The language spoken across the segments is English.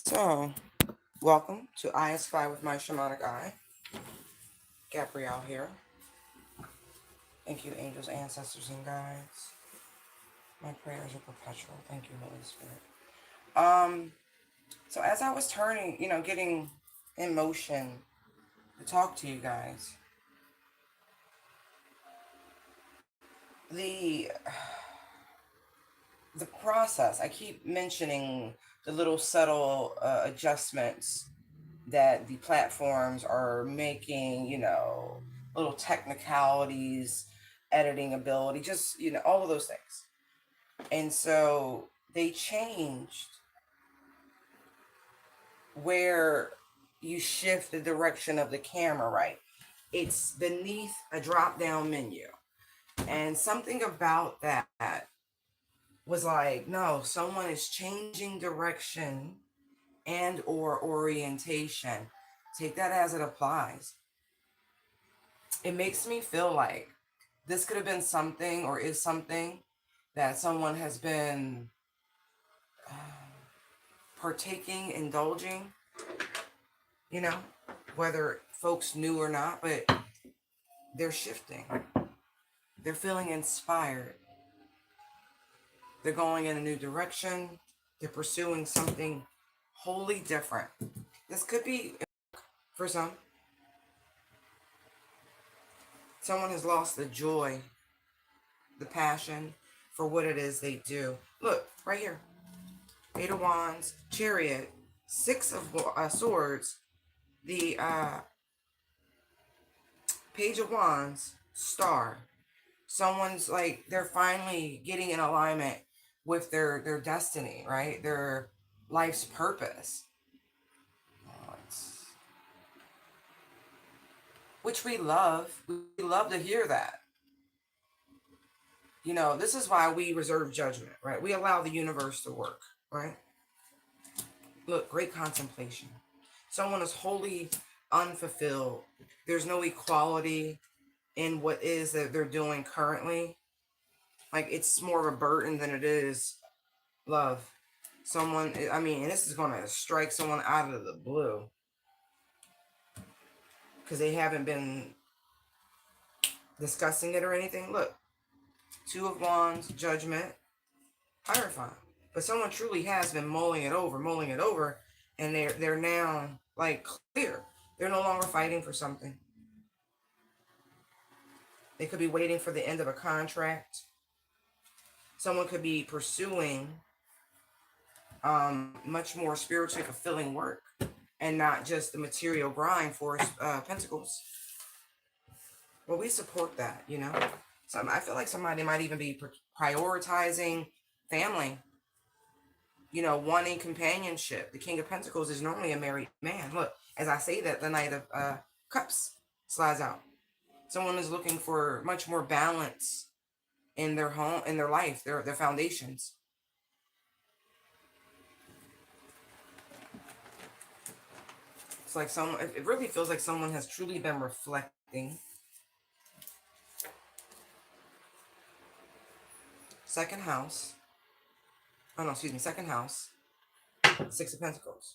So, welcome to I Espy with my Shamanic Eye. Gabrielle here. Thank you, angels, ancestors, and guides. My prayers are perpetual. Thank you, Holy Spirit. So as I was turning, getting in motion to talk to you guys, the the process. I keep mentioning the little subtle adjustments that the platforms are making, little technicalities, editing ability, just, all of those things. And so they changed where you shift the direction of the camera, right? It's beneath a drop down menu. And something about that was like, no, someone is changing direction and or orientation. Take that as it applies. It makes me feel like this could have been something or is something that someone has been partaking, indulging, you know, whether folks knew or not, but they're shifting. They're feeling inspired. They're going in a new direction. They're pursuing something wholly different. This could be, for some, someone has lost the joy, the passion for what it is they do. Look, right here. Eight of Wands, Chariot, Six of Swords, the Page of Wands, Star. Someone's like, they're finally getting in alignment with their destiny, right? Their life's purpose. Which we love. We love to hear that. This is why we reserve judgment, right? We allow the universe to work, right? Look, great contemplation. Someone is wholly unfulfilled. There's no equality in what is that they're doing currently. Like, it's more of a burden than it is love. Someone, I mean, and this is going to strike someone out of the blue because they haven't been discussing it or anything. Look, Two of Wands, Judgment, Hierophant. But someone truly has been mulling it over, and they're now like clear. They're no longer fighting for something. They could be waiting for the end of a contract. Someone could be pursuing much more spiritually fulfilling work and not just the material grind for Pentacles. Well, we support that, So I feel like somebody might even be prioritizing family, wanting companionship. The King of Pentacles is normally a married man. Look, as I say that, the Knight of Cups slides out. Someone is looking for much more balance in their home, in their life, their foundations. It's like it really feels like someone has truly been reflecting. Second house. Oh no, excuse me, second house. Six of Pentacles.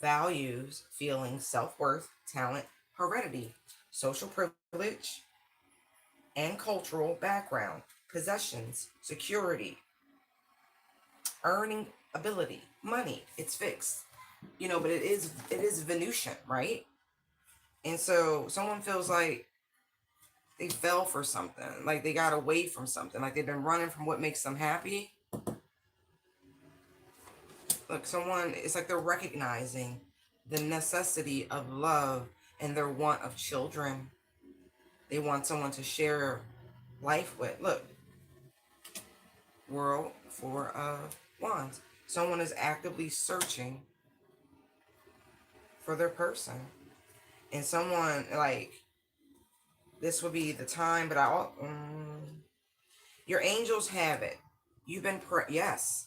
Values, feelings, self-worth, talent, heredity, social privilege, and cultural background, possessions, security, earning ability, money. It's fixed. But it is Venusian, right? And so someone feels like they fell for something, like they got away from something, like they've been running from what makes them happy. Look, it's like they're recognizing the necessity of love and their want of children. They want someone to share life with. Look, World, Four of Wands. Someone is actively searching for their person. And someone, like, this would be the time, but your angels have it. You've been yes,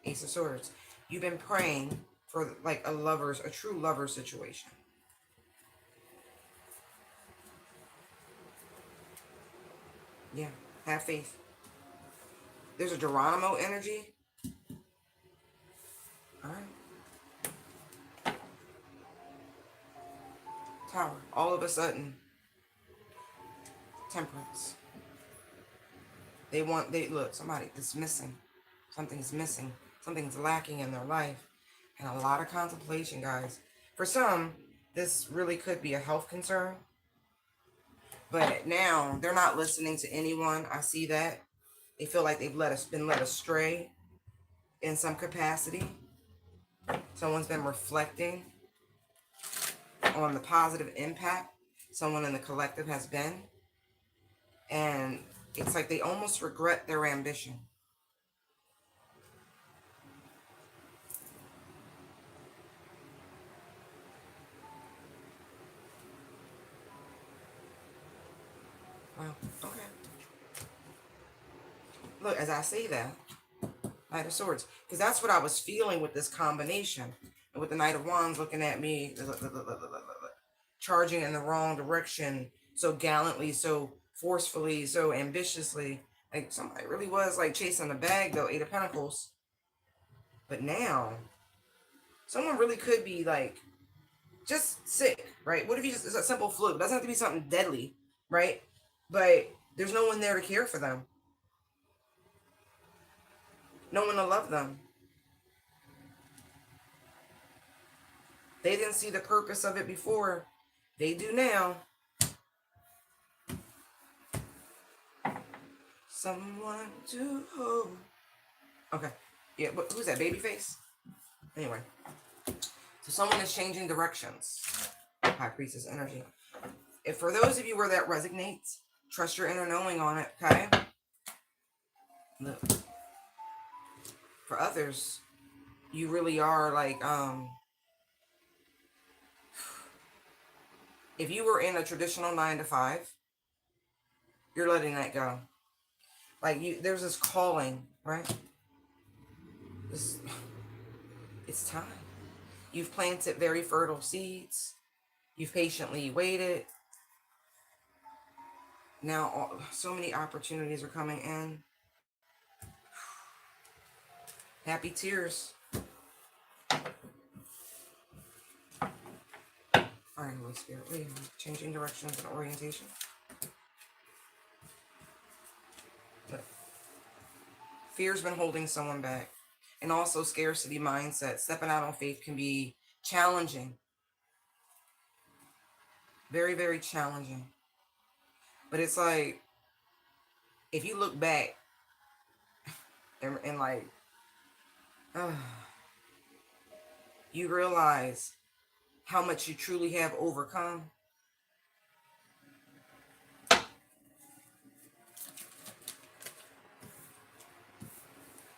Ace of Swords. You've been praying for like a true lover situation. Yeah, have faith. There's a Geronimo energy. All right. Tower. All of a sudden, temperance. They look, somebody that's missing. Something's missing. Something's lacking in their life. And a lot of contemplation, guys. For some, this really could be a health concern. But now they're not listening to anyone. I see that. They feel like they've been led astray in some capacity. Someone's been reflecting on the positive impact someone in the collective has been. And it's like they almost regret their ambition. Wow, okay. Look, as I say that, Knight of Swords, because that's what I was feeling with this combination. And with the Knight of Wands looking at me, charging in the wrong direction, so gallantly, so forcefully, so ambitiously. Like, somebody really was like chasing the bag, though, Eight of Pentacles. But now, someone really could be like just sick, right? What if you just, it's a simple flu? It doesn't have to be something deadly, right? But there's no one there to care for them. No one to love them. They didn't see the purpose of it before. They do now. Someone to hold. Okay. Yeah, but who's that? Babyface? Anyway. So someone is changing directions. High Priestess energy. If for those of you where that resonates, trust your inner knowing on it, okay? Look. For others, you really are like, if you were in a traditional 9 to 5, you're letting that go. Like, there's this calling, right? It's time. You've planted very fertile seeds. You've patiently waited. Now, so many opportunities are coming in. Happy tears. All right, Holy Spirit. Changing directions and orientation. But fear's been holding someone back. And also scarcity mindset. Stepping out on faith can be challenging. Very, very challenging. But it's like, if you look back and like, you realize how much you truly have overcome.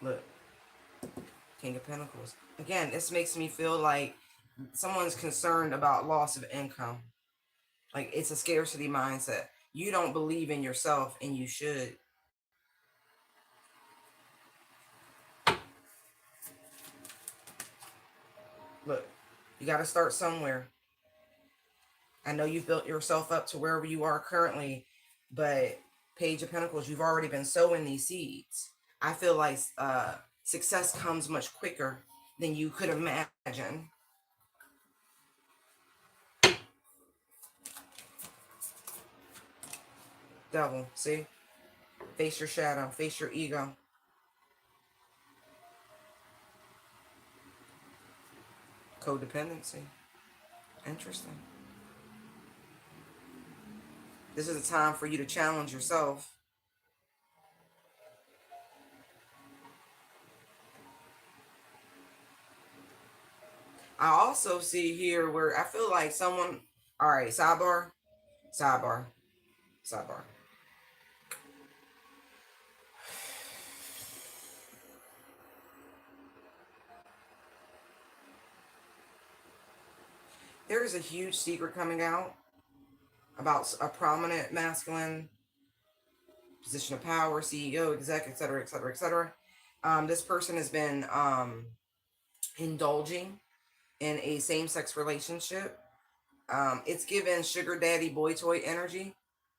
Look, King of Pentacles. Again, this makes me feel like someone's concerned about loss of income. Like, it's a scarcity mindset. You don't believe in yourself, and you should. Look, you got to start somewhere. I know you've built yourself up to wherever you are currently, but Page of Pentacles, you've already been sowing these seeds. I feel like success comes much quicker than you could imagine. Devil, see? Face your shadow, face your ego. Codependency. Interesting. This is a time for you to challenge yourself. I also see here where I feel like someone, all right, sidebar. There is a huge secret coming out about a prominent masculine position of power, CEO, exec, etc., etc., etc. This person has been indulging in a same-sex relationship. It's given sugar daddy boy toy energy.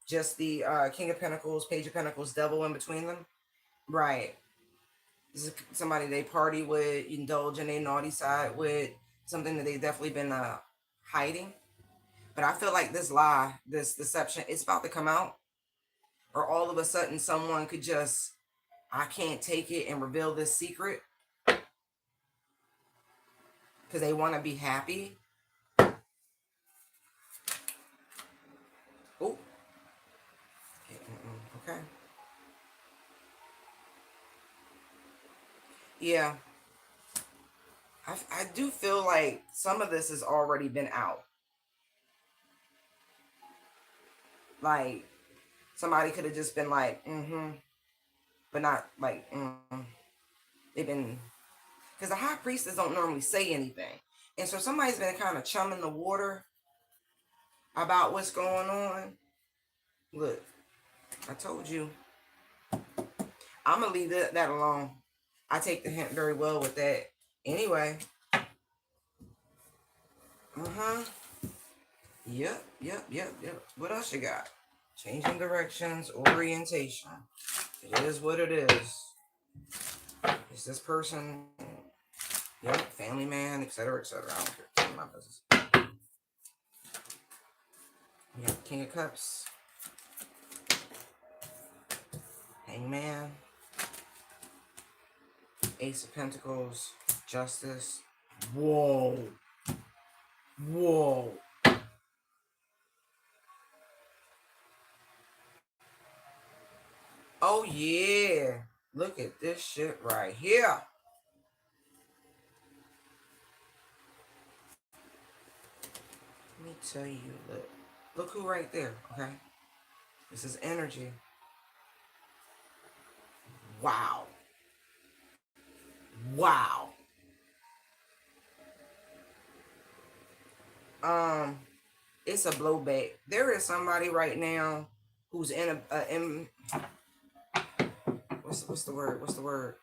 Just the King of Pentacles, Page of Pentacles, Devil in between them. Right. This is somebody they party with, indulge in a naughty side with, something that they've definitely been hiding. But I feel like this lie, this deception, it's about to come out. Or all of a sudden someone could just, I can't take it and reveal this secret because they want to be happy. Oh, okay. Yeah, I do feel like some of this has already been out. Like, somebody could have just been like, but not like, they've been, because the high priestess don't normally say anything. And so somebody's been kind of chumming the water about what's going on. Look, I told you. I'm going to leave that alone. I take the hint very well with that. Anyway. Yep. What else you got? Changing directions, orientation. It is what it is. Is this person, yep, family man, etc., etc. I don't care. It's my business. Yep, King of Cups. Hangman. Ace of Pentacles. Justice. Whoa. Oh, yeah. Look at this shit right here. Let me tell you, look who right there, okay? This is energy. Wow. It's a blowback. There is somebody right now who's in what's the word?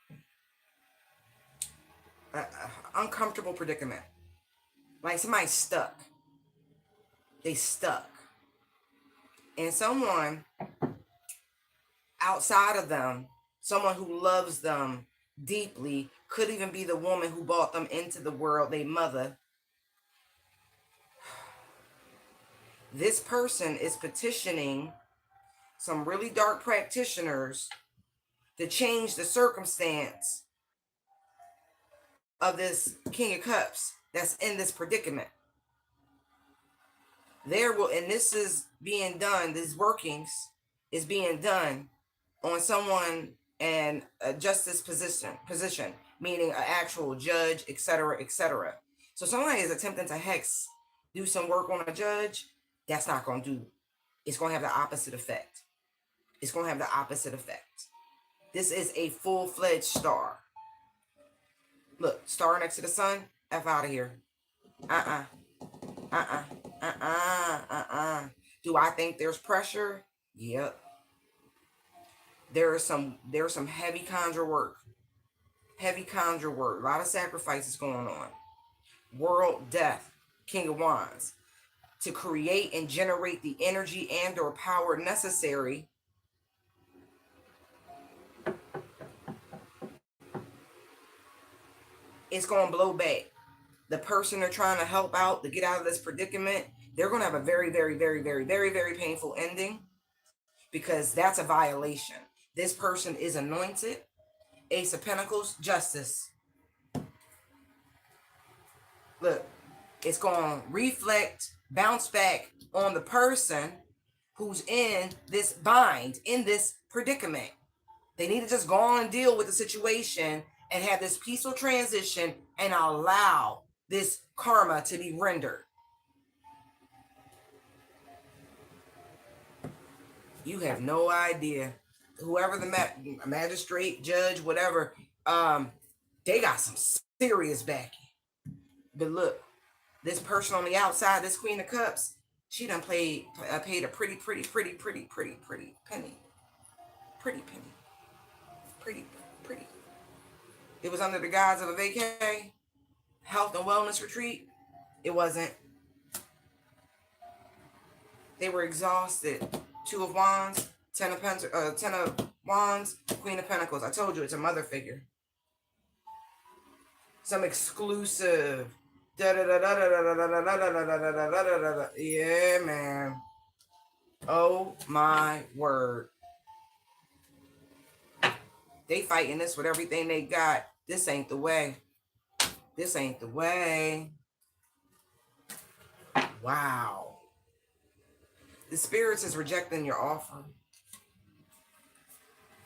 Uncomfortable predicament. Like somebody's stuck. They stuck. And someone outside of them, someone who loves them deeply, could even be the woman who brought them into the world, their mother. This person is petitioning some really dark practitioners to change the circumstance of this King of Cups that's in this predicament. And this is being done, these workings is being done on someone in a justice position, meaning an actual judge, etc., etc. So somebody is attempting to do some work on a judge. That's not going to do. It's going to have the opposite effect. This is a full-fledged star. Look, star next to the sun. F out of here. Do I think there's pressure? Yep. There's some heavy conjure work. A lot of sacrifices going on. World, death, King of Wands. To create and generate the energy and or power necessary it's going to blow back. The person they're trying to help out to get out of this predicament, they're going to have a very, very, very, very, very, very painful ending because that's a violation. This person is anointed. Ace of Pentacles, justice. Look, it's going to reflect, bounce back on the person who's in this bind, in this predicament. They need to just go on and deal with the situation and have this peaceful transition and allow this karma to be rendered. You have no idea. Whoever the magistrate, judge, whatever, they got some serious backing. But look, this person on the outside, this Queen of Cups, she done paid a pretty penny. Pretty penny. Pretty. It was under the guise of a vacay, health and wellness retreat. It wasn't. They were exhausted. Two of Wands, Ten of Wands, Queen of Pentacles. I told you it's a mother figure. Some exclusive Yeah, man. Oh my word. They fighting this with everything they got. This ain't the way. This ain't the way. Wow. The spirits is rejecting your offer.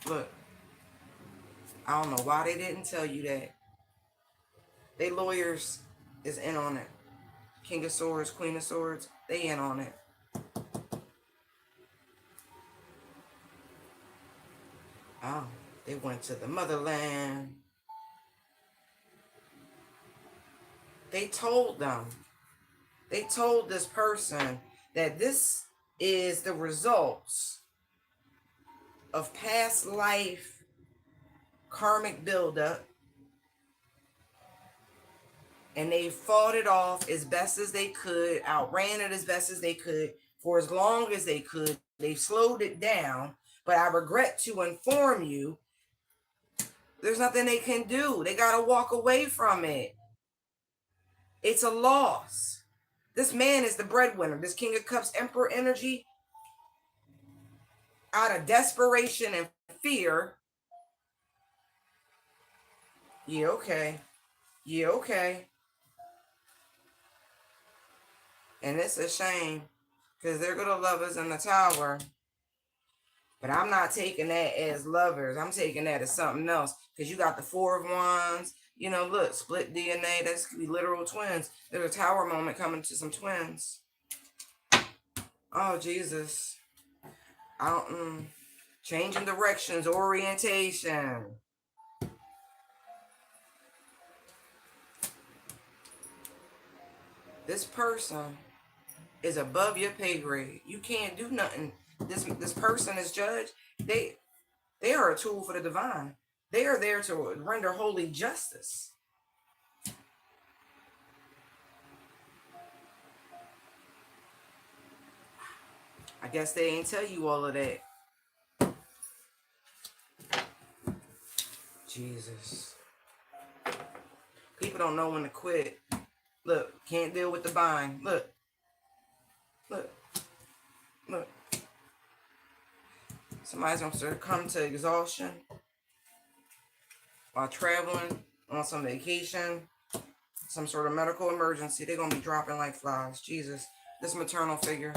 Look, I don't know why they didn't tell you that. They lawyers is in on it. King of Swords, Queen of Swords, they in on it. Oh, they went to the motherland. They told them. They told this person that this is the results of past life karmic buildup, and they fought it off as best as they could, outran it as best as they could for as long as they could. They slowed it down, but I regret to inform you, there's nothing they can do. They got to walk away from it. It's a loss. This man is the breadwinner. This King of Cups, Emperor energy, out of desperation and fear. Yeah, okay. Yeah, okay. And it's a shame because they're going to love us in the tower. But I'm not taking that as lovers. I'm taking that as something else. Because you got the Four of Wands. You know, look, split DNA. That's could be literal twins. There's a tower moment coming to some twins. Oh, Jesus. I don't... Changing directions, orientation. This person is above your pay grade. You can't do nothing. This person is judged. They are a tool for the divine. They are there to render holy justice. I guess they ain't tell you all of that. Jesus. People don't know when to quit. Look, can't deal with the bind. Look. Look. Look. Somebody's going to come to exhaustion while traveling on some vacation, some sort of medical emergency. They're going to be dropping like flies. Jesus. This maternal figure.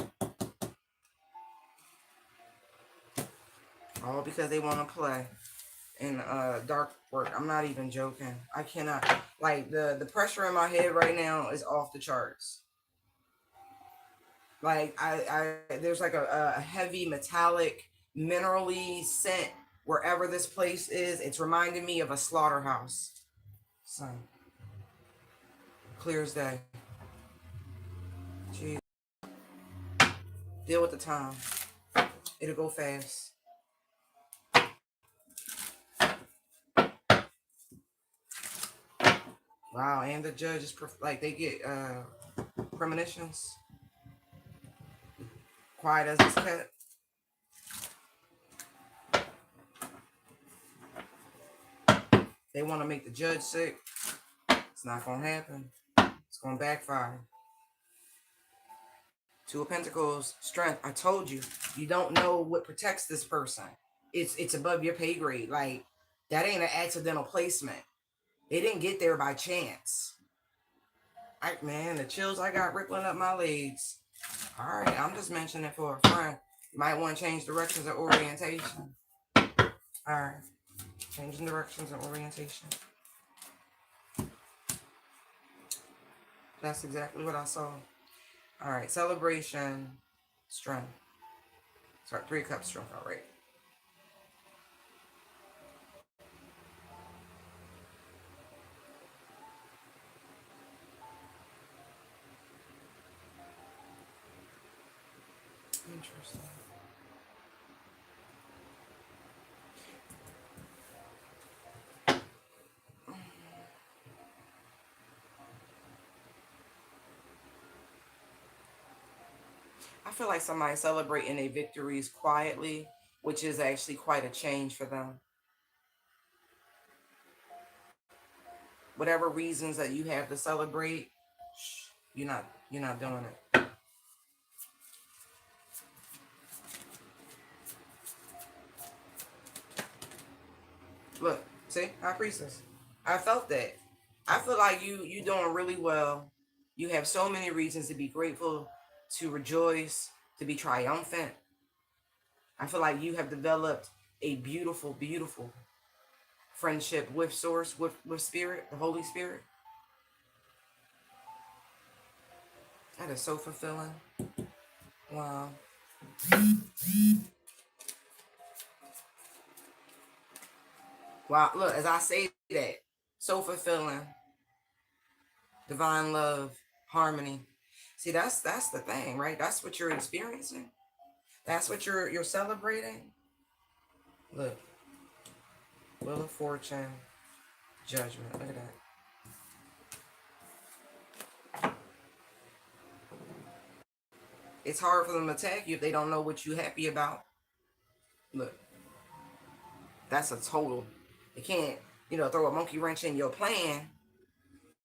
All because they want to play in dark work. I'm not even joking. I cannot. Like, the pressure in my head right now is off the charts. Like, there's like a heavy metallic minerally scent wherever this place is. It's reminding me of a slaughterhouse. So clear as day. Jeez. Deal with the time. It'll go fast. Wow, and the judges like they get premonitions. Quiet as it's kept. They want to make the judge sick. It's not going to happen. It's going to backfire. Two of Pentacles, strength. I told you, you don't know what protects this person. It's above your pay grade. Like, that ain't an accidental placement. They didn't get there by chance. Man, the chills I got rippling up my legs. All right, I'm just mentioning it for a friend. You might want to change directions of orientation. All right, changing directions of orientation. That's exactly what I saw. All right, celebration, strength. Sorry, 3 of Cups, strength, all right. Interesting. I feel like somebody's celebrating their victories quietly, which is actually quite a change for them. Whatever reasons that you have to celebrate, You're not doing it. Look, see, high priestess. I felt that. I feel like you doing really well. You have so many reasons to be grateful, to rejoice, to be triumphant. I feel like you have developed a beautiful, beautiful friendship with Source, with Spirit, the Holy Spirit. That is so fulfilling. Wow. Wow. Look, as I say that, so fulfilling. Divine love, harmony. See, that's the thing, right? That's what you're experiencing. That's what you're celebrating. Look, Wheel of Fortune, Judgment. Look at that. It's hard for them to attack you if they don't know what you're happy about. Look, that's a total. They can't, throw a monkey wrench in your plan.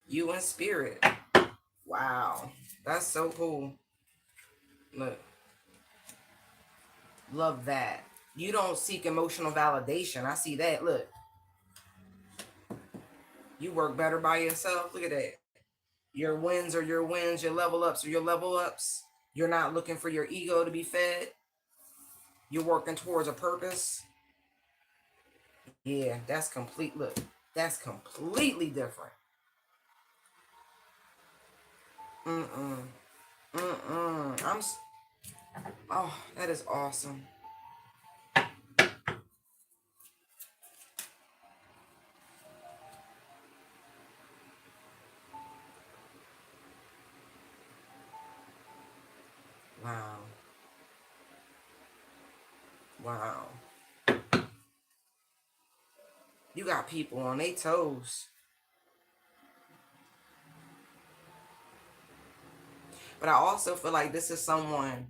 You and Spirit. Wow. That's so cool. Look. Love that. You don't seek emotional validation. I see that. Look. You work better by yourself. Look at that. Your wins are your wins. Your level ups are your level ups. You're not looking for your ego to be fed. You're working towards a purpose. Yeah, that's complete. Look, that's completely different. Mm-mm. Mm-mm. Oh, that is awesome. Wow. Wow. You got people on their toes. But I also feel like this is someone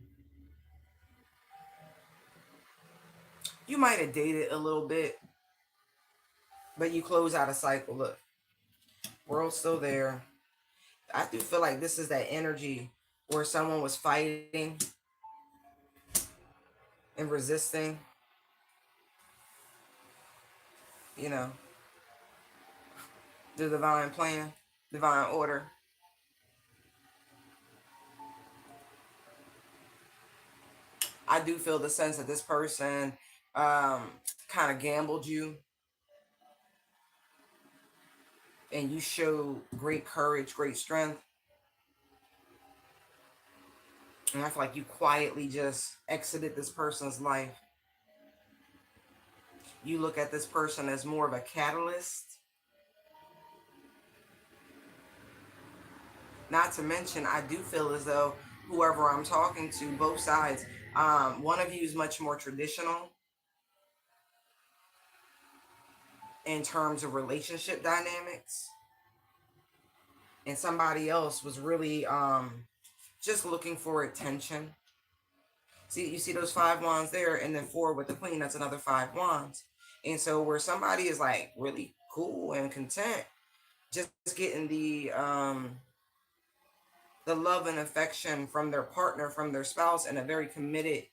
you might have dated a little bit, but you close out a cycle. Look, world's still there. I do feel like this is that energy where someone was fighting and resisting, you know, the divine plan, divine order. I do feel the sense that this person kind of gambled you and you showed great courage, great strength. And I feel like you quietly just exited this person's life. You look at this person as more of a catalyst. Not to mention, I do feel as though whoever I'm talking to, both sides, one of you is much more traditional in terms of relationship dynamics. And somebody else was really just looking for attention. See, you see those 5 wands there, and then 4 with the queen, that's another 5 wands. And so where somebody is like really cool and content, just getting the love and affection from their partner, from their spouse in a very committed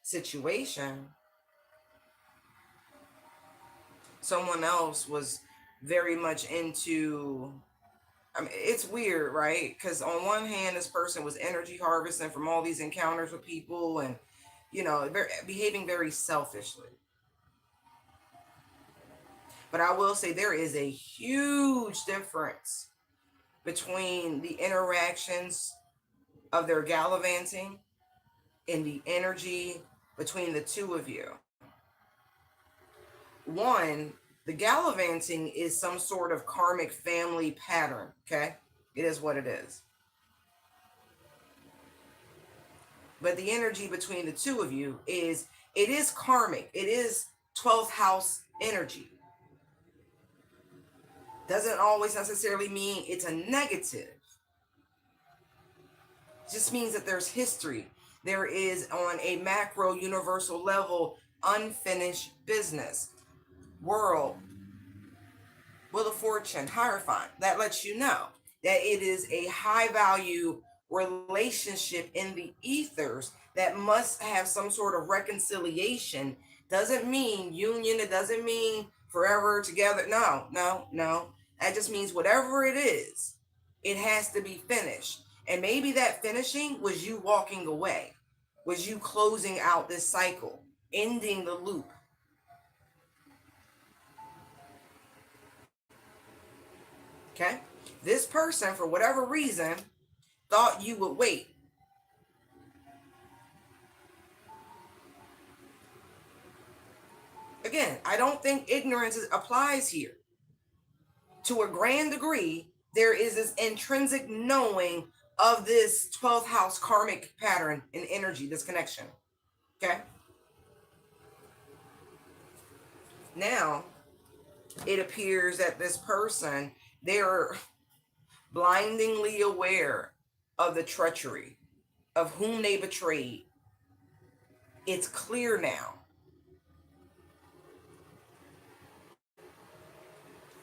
situation, someone else was very much into, I mean, it's weird, right? Because on one hand, this person was energy harvesting from all these encounters with people and, behaving very selfishly. But I will say there is a huge difference between the interactions of their gallivanting and the energy between the two of you. One, the gallivanting is some sort of karmic family pattern, okay? It is what it is. But the energy between the two of you it is karmic. It is 12th house energy. Doesn't always necessarily mean it's a negative. It just means that there's history. There is, on a macro universal level, unfinished business. World, Wheel of Fortune, Hierophant. That lets you know that it is a high value relationship in the ethers that must have some sort of reconciliation. Doesn't mean union, it doesn't mean forever together. No, no, no. That just means whatever it is, it has to be finished. And maybe that finishing was you walking away, was you closing out this cycle, ending the loop. Okay? This person, for whatever reason, thought you would wait. Again, I don't think ignorance applies here. To a grand degree, there is this intrinsic knowing of this 12th house karmic pattern and energy, this connection. Okay? Now, it appears that this person, they're blindingly aware of the treachery of whom they betrayed. It's clear now.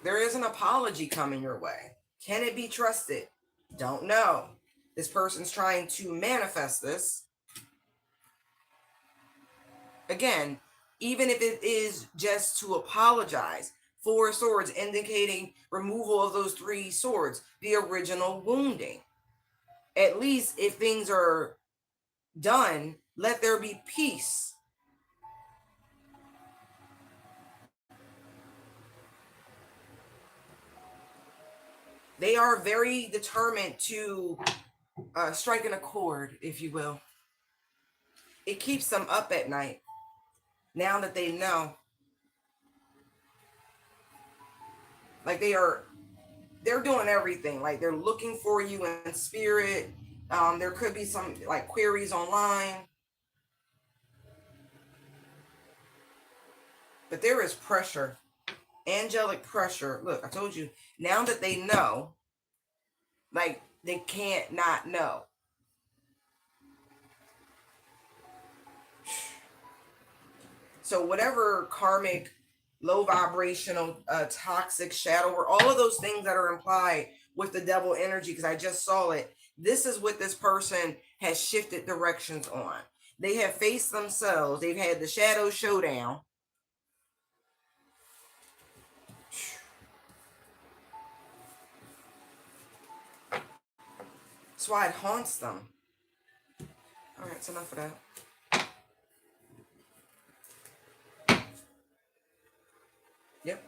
There is an apology coming your way. Can it be trusted? Don't know. This person's trying to manifest this. Again, even if it is just to apologize. 4 swords indicating removal of those 3 swords, the original wounding. At least if things are done, let there be peace. They are very determined to strike an accord, if you will. It keeps them up at night now that they know. Like they're doing everything. Like they're looking for you in spirit. There could be some like queries online. But there is pressure, angelic pressure. Look, I told you, now that they know, like they can't not know. So whatever karmic, low vibrational, toxic shadow, or all of those things that are implied with the devil energy, because I just saw it, this is what this person has shifted directions on. They have faced themselves. They've had the shadow showdown. That's why it haunts them. All right, it's enough of that. Yep.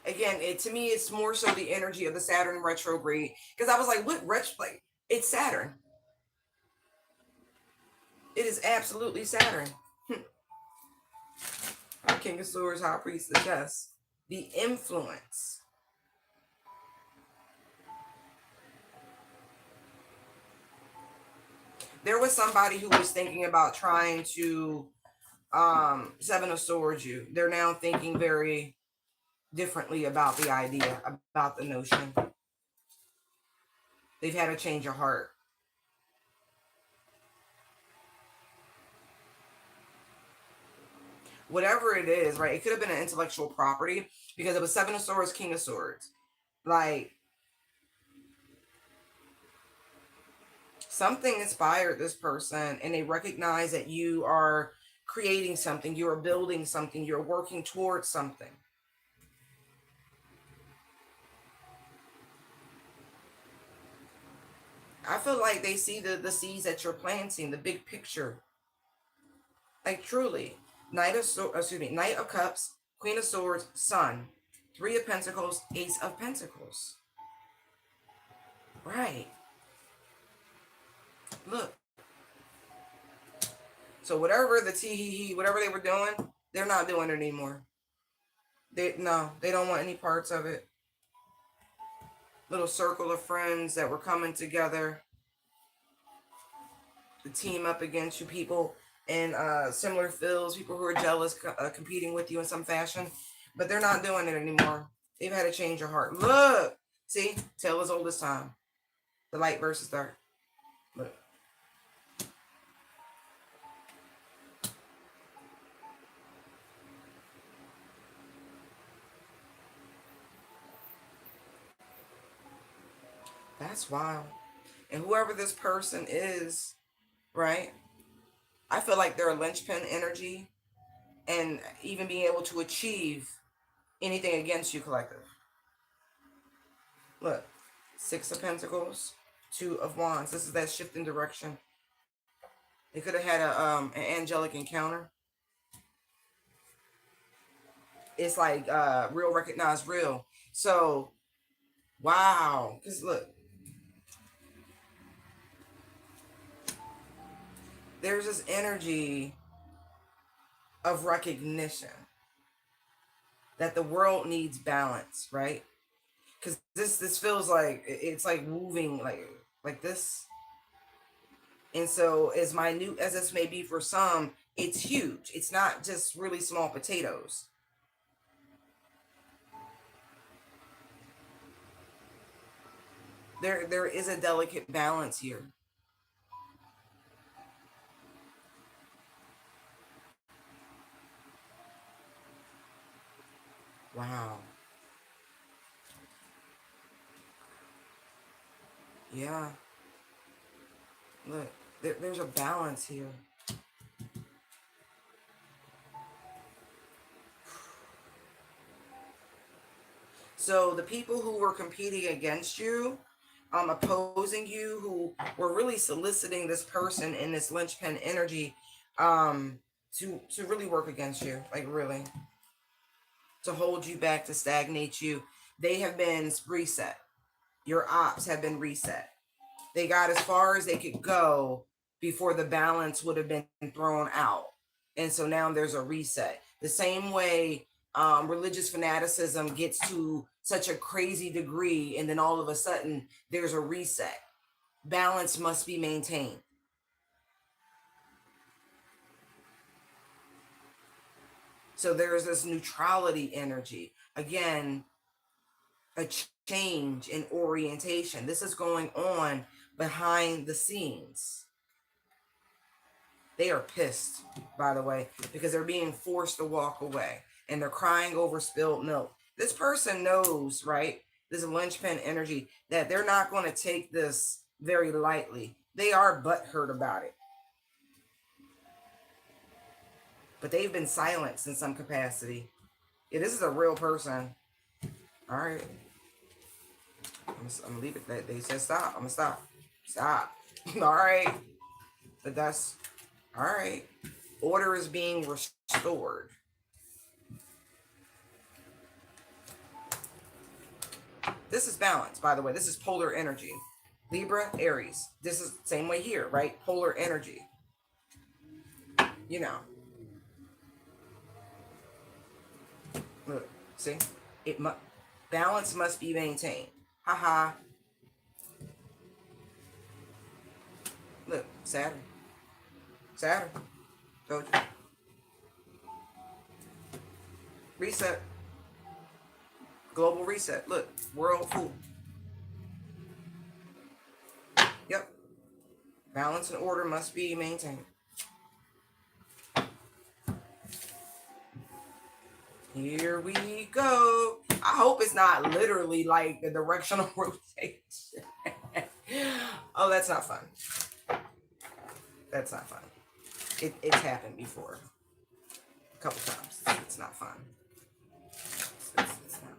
Again, to me, it's more so the energy of the Saturn retrograde. Because I was like, what retrograde? It's Saturn. It is absolutely Saturn. King of Swords, High Priestess, yes. The influence. There was somebody who was thinking about trying to 7 of Swords you. They're now thinking very differently about the idea, about the notion. They've had a change of heart. Whatever it is, right? It could have been an intellectual property because it was 7 of Swords, King of Swords. Like, something inspired this person and they recognize that you are creating something, you are building something, you're working towards something. I feel like they see the seeds that you're planting, the big picture. Like truly. Knight of Cups, Queen of Swords, Sun. 3 of Pentacles, Ace of Pentacles. Right. Look. So whatever the whatever they were doing, they're not doing it anymore. They don't want any parts of it. Little circle of friends that were coming together to team up against you, people in similar fields, people who are jealous, competing with you in some fashion. But they're not doing it anymore. They've had a change of heart. Look, see, tale as old as time. The light versus dark. Look. That's wild. And whoever this person is, right? I feel like they're a linchpin energy and even being able to achieve anything against you, collective. Look, Six of Pentacles, Two of Wands. This is that shift in direction. They could have had an angelic encounter. It's like real recognize real. So, wow. Because look, there's this energy of recognition that the world needs balance, right? Because this feels like it's like moving like this. And so, as minute as this may be for some, it's huge. It's not just really small potatoes. There is a delicate balance here. Wow. Yeah. Look, there's a balance here. So the people who were competing against you, opposing you, who were really soliciting this person in this linchpin energy, to really work against you, like really, to hold you back, to stagnate you, they have been reset. Your ops have been reset. They got as far as they could go before the balance would have been thrown out. And so now there's a reset. The same way religious fanaticism gets to such a crazy degree, and then all of a sudden there's a reset. Balance must be maintained. So there's this neutrality energy. Again, a change in orientation. This is going on behind the scenes. They are pissed, by the way, because they're being forced to walk away and they're crying over spilled milk. This person knows, right? This linchpin energy, that they're not going to take this very lightly. They are butthurt about it. But they've been silenced in some capacity. Yeah, this is a real person. All right. I'm going to leave it. They said stop. I'm going to stop. Stop. All right. But that's, all right. Order is being restored. This is balance, by the way. This is polar energy. Libra, Aries. This is the same way here, right? Polar energy. You know. Look, see? Balance must be maintained. Haha. Look, Saturn. Saturn. Told you. Reset. Global reset. Look, world fool. Yep. Balance and order must be maintained. Here we go. I hope it's not literally like the directional rotation. Oh, that's not fun. That's not fun. It's happened before. A couple times. It's not fun. It's not.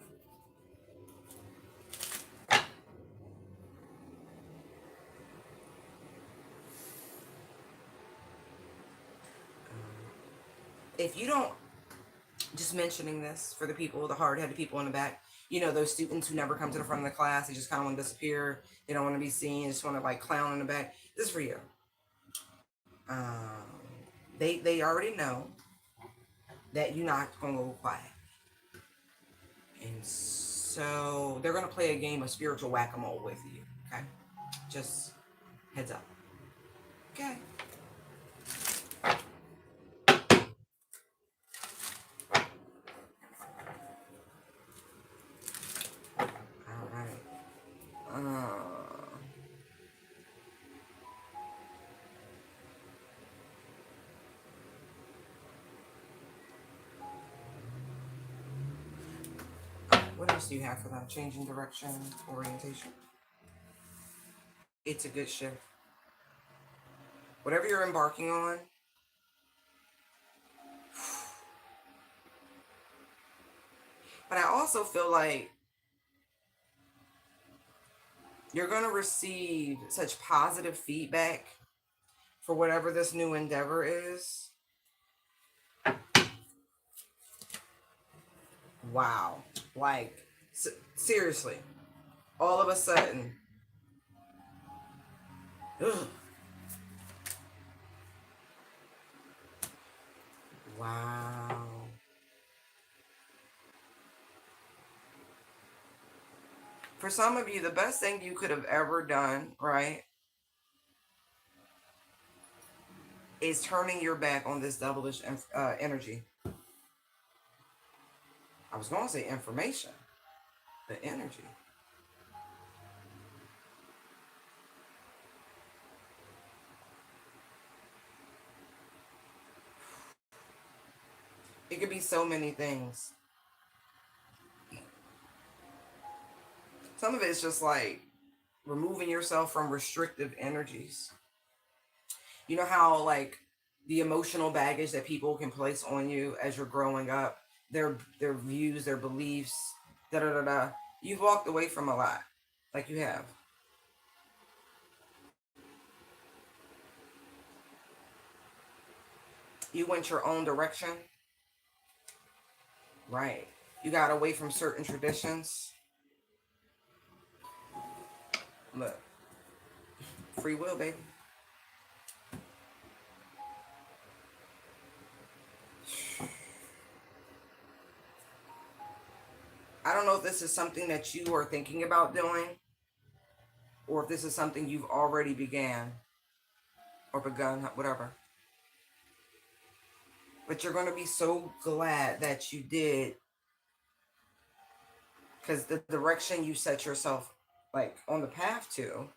If you don't, just mentioning this for the people, the hard-headed people in the back, you know, those students who never come to the front of the class, they just kind of want to disappear, they don't want to be seen, they just want to like clown in the back. This is for you. They already know that you're not going to go quiet. And so they're going to play a game of spiritual whack-a-mole with you, okay? Just heads up. Okay. All right. What else do you have for that? Changing direction, orientation. It's a good shift. Whatever you're embarking on, but I also feel like you're going to receive such positive feedback for whatever this new endeavor is. Wow. Like, seriously, all of a sudden, ugh. Wow. For some of you, the best thing you could have ever done, right, is turning your back on this devilish energy. I was going to say information, but energy. It could be so many things. Some of it's just like removing yourself from restrictive energies. You know how like the emotional baggage that people can place on you as you're growing up, their views, their beliefs, da da da da. You've walked away from a lot, like you have. You went your own direction, right? You got away from certain traditions. Look, free will, baby. I don't know if this is something that you are thinking about doing, or if this is something you've already begun, whatever. But you're going to be so glad that you did, because the direction you set yourself like on the path to,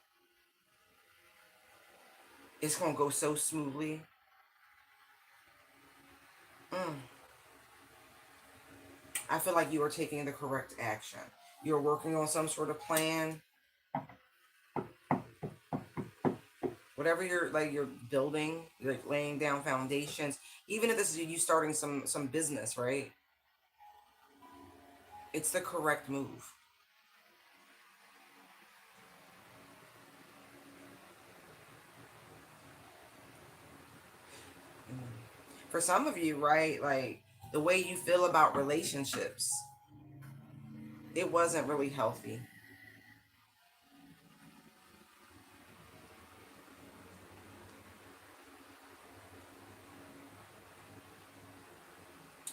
it's going to go so smoothly. I feel like you are taking the correct action. You're working on some sort of plan. Whatever you're building, you're like laying down foundations. Even if this is you starting some business, right? It's the correct move. For some of you, right, like the way you feel about relationships, it wasn't really healthy.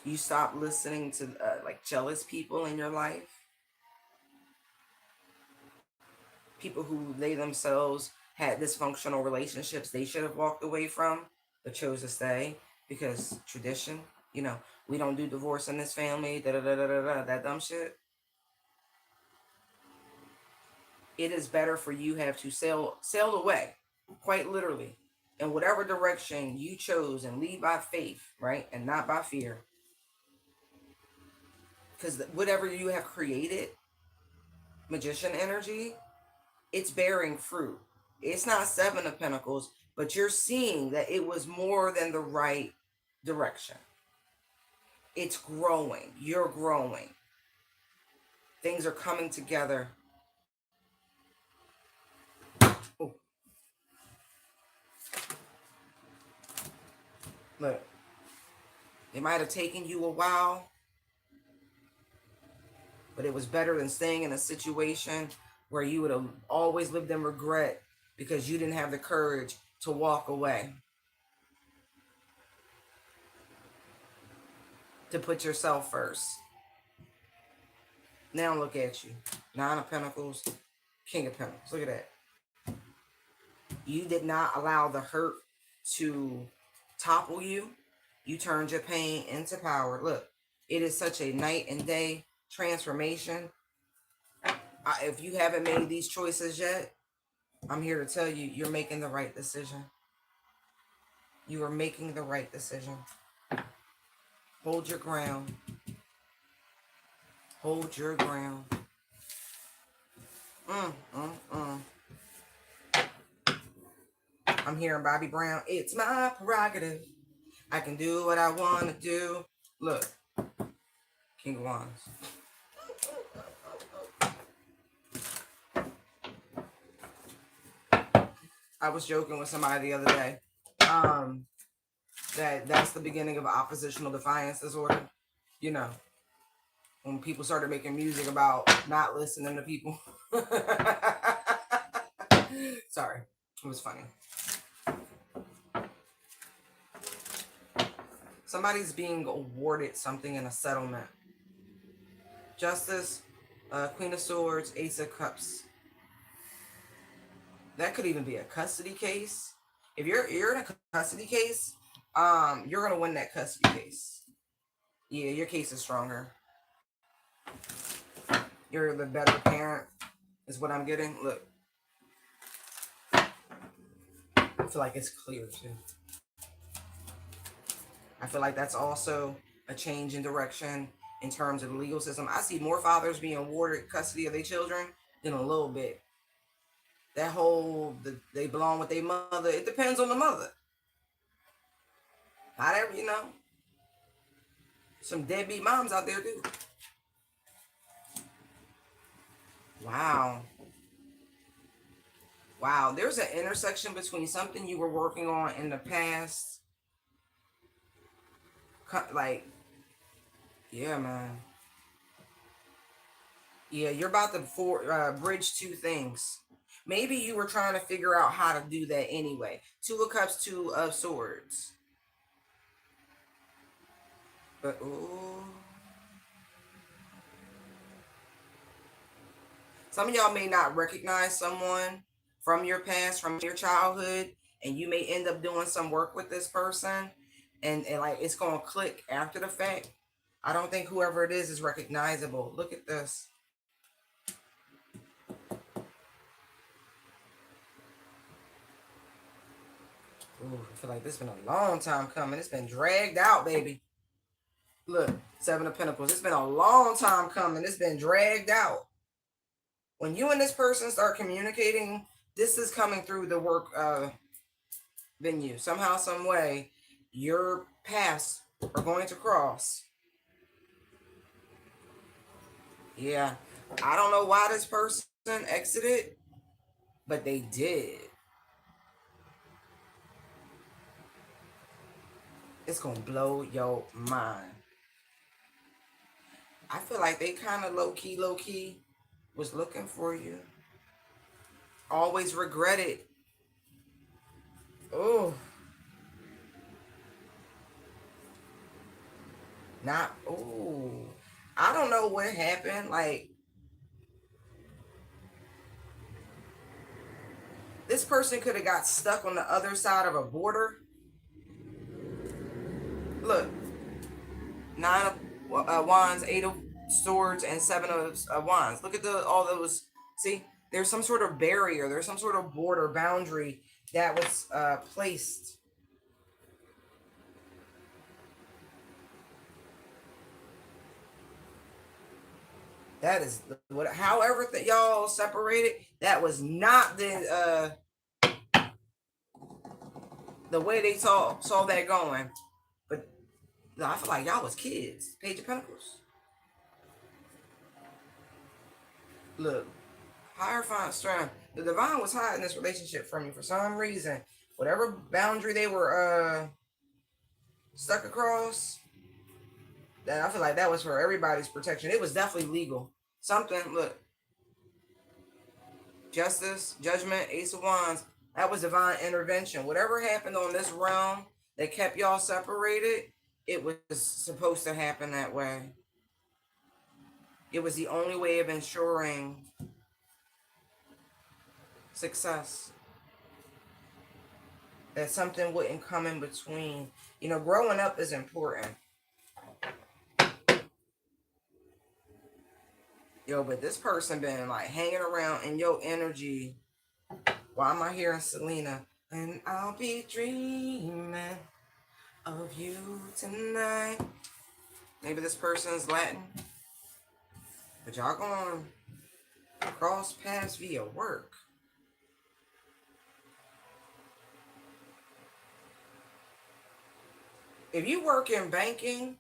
You stopped listening to like jealous people in your life, people who they themselves had dysfunctional relationships they should have walked away from, but chose to stay because tradition. We don't do divorce in this family. Da da da da da. That dumb shit. It is better for you have to sail away, quite literally, in whatever direction you chose and lead by faith, right, and not by fear. Because whatever you have created, magician energy, it's bearing fruit. It's not Seven of Pentacles, but you're seeing that it was more than the right direction. It's growing. You're growing. Things are coming together. Oh, look, it might have taken you a while, but it was better than staying in a situation where you would have always lived in regret because you didn't have the courage to walk away, to put yourself first. Now look at you. Nine of Pentacles, King of Pentacles. Look at that. You did not allow the hurt to topple you. You turned your pain into power. Look, it is such a night and day transformation. If you haven't made these choices yet, I'm here to tell you, you're making the right decision. You are making the right decision. Hold your ground. Hold your ground. I'm hearing Bobby Brown. It's my prerogative. I can do what I want to do. Look, King of Wands. I was joking with somebody the other day. That's the beginning of oppositional defiance disorder. You know, when people started making music about not listening to people. Sorry, it was funny. Somebody's being awarded something in a settlement. Justice, Queen of Swords, Ace of Cups. That could even be a custody case. If you're in a custody case, you're gonna win that custody case. Yeah, your case is stronger. You're the better parent, is what I'm getting. Look, I feel like it's clear too. I feel like that's also a change in direction in terms of the legal system. I see more fathers being awarded custody of their children than a little bit. That whole, they belong with their mother, it depends on the mother. Not every, you know, some deadbeat moms out there do. Wow. Wow, there's an intersection between something you were working on in the past. Like, yeah, man. Yeah, you're about to bridge two things. Maybe you were trying to figure out how to do that anyway. Two of Cups, Two of Swords. But, ooh. Some of y'all may not recognize someone from your past, from your childhood, and you may end up doing some work with this person, and like it's gonna click after the fact. I don't think whoever it is recognizable. Look at this. Ooh, I feel like this has been a long time coming. It's been dragged out, baby. Look, Seven of Pentacles. It's been a long time coming. It's been dragged out. When you and this person start communicating, this is coming through the work venue. Somehow, some way, your paths are going to cross. Yeah. I don't know why this person exited, but they did. It's going to blow your mind. I feel like they kind of low-key was looking for you. Always regretted. Oh. Not, oh. I don't know what happened. Like, this person could have got stuck on the other side of a border. Look. Nine of Wands, Eight of Swords, and Seven of Wands. Look at all those. See, there's some sort of barrier. There's some sort of border boundary that was placed. That is however that y'all separated. That was not the way they saw that going. But I feel like y'all was kids. Page of Pentacles. Look, Hierophant strength. The divine was hiding this relationship from you for some reason. Whatever boundary they were stuck across, that I feel like that was for everybody's protection. It was definitely legal. Something, look. Justice, Judgment, Ace of Wands. That was divine intervention. Whatever happened on this realm that kept y'all separated, it was supposed to happen that way. It was the only way of ensuring success. That something wouldn't come in between. You know, growing up is important. Yo, but this person been like hanging around in your energy. Why am I hearing Selena? And I'll be dreaming of you tonight. Maybe this person's Latin. But y'all going to cross paths via work. If you work in banking,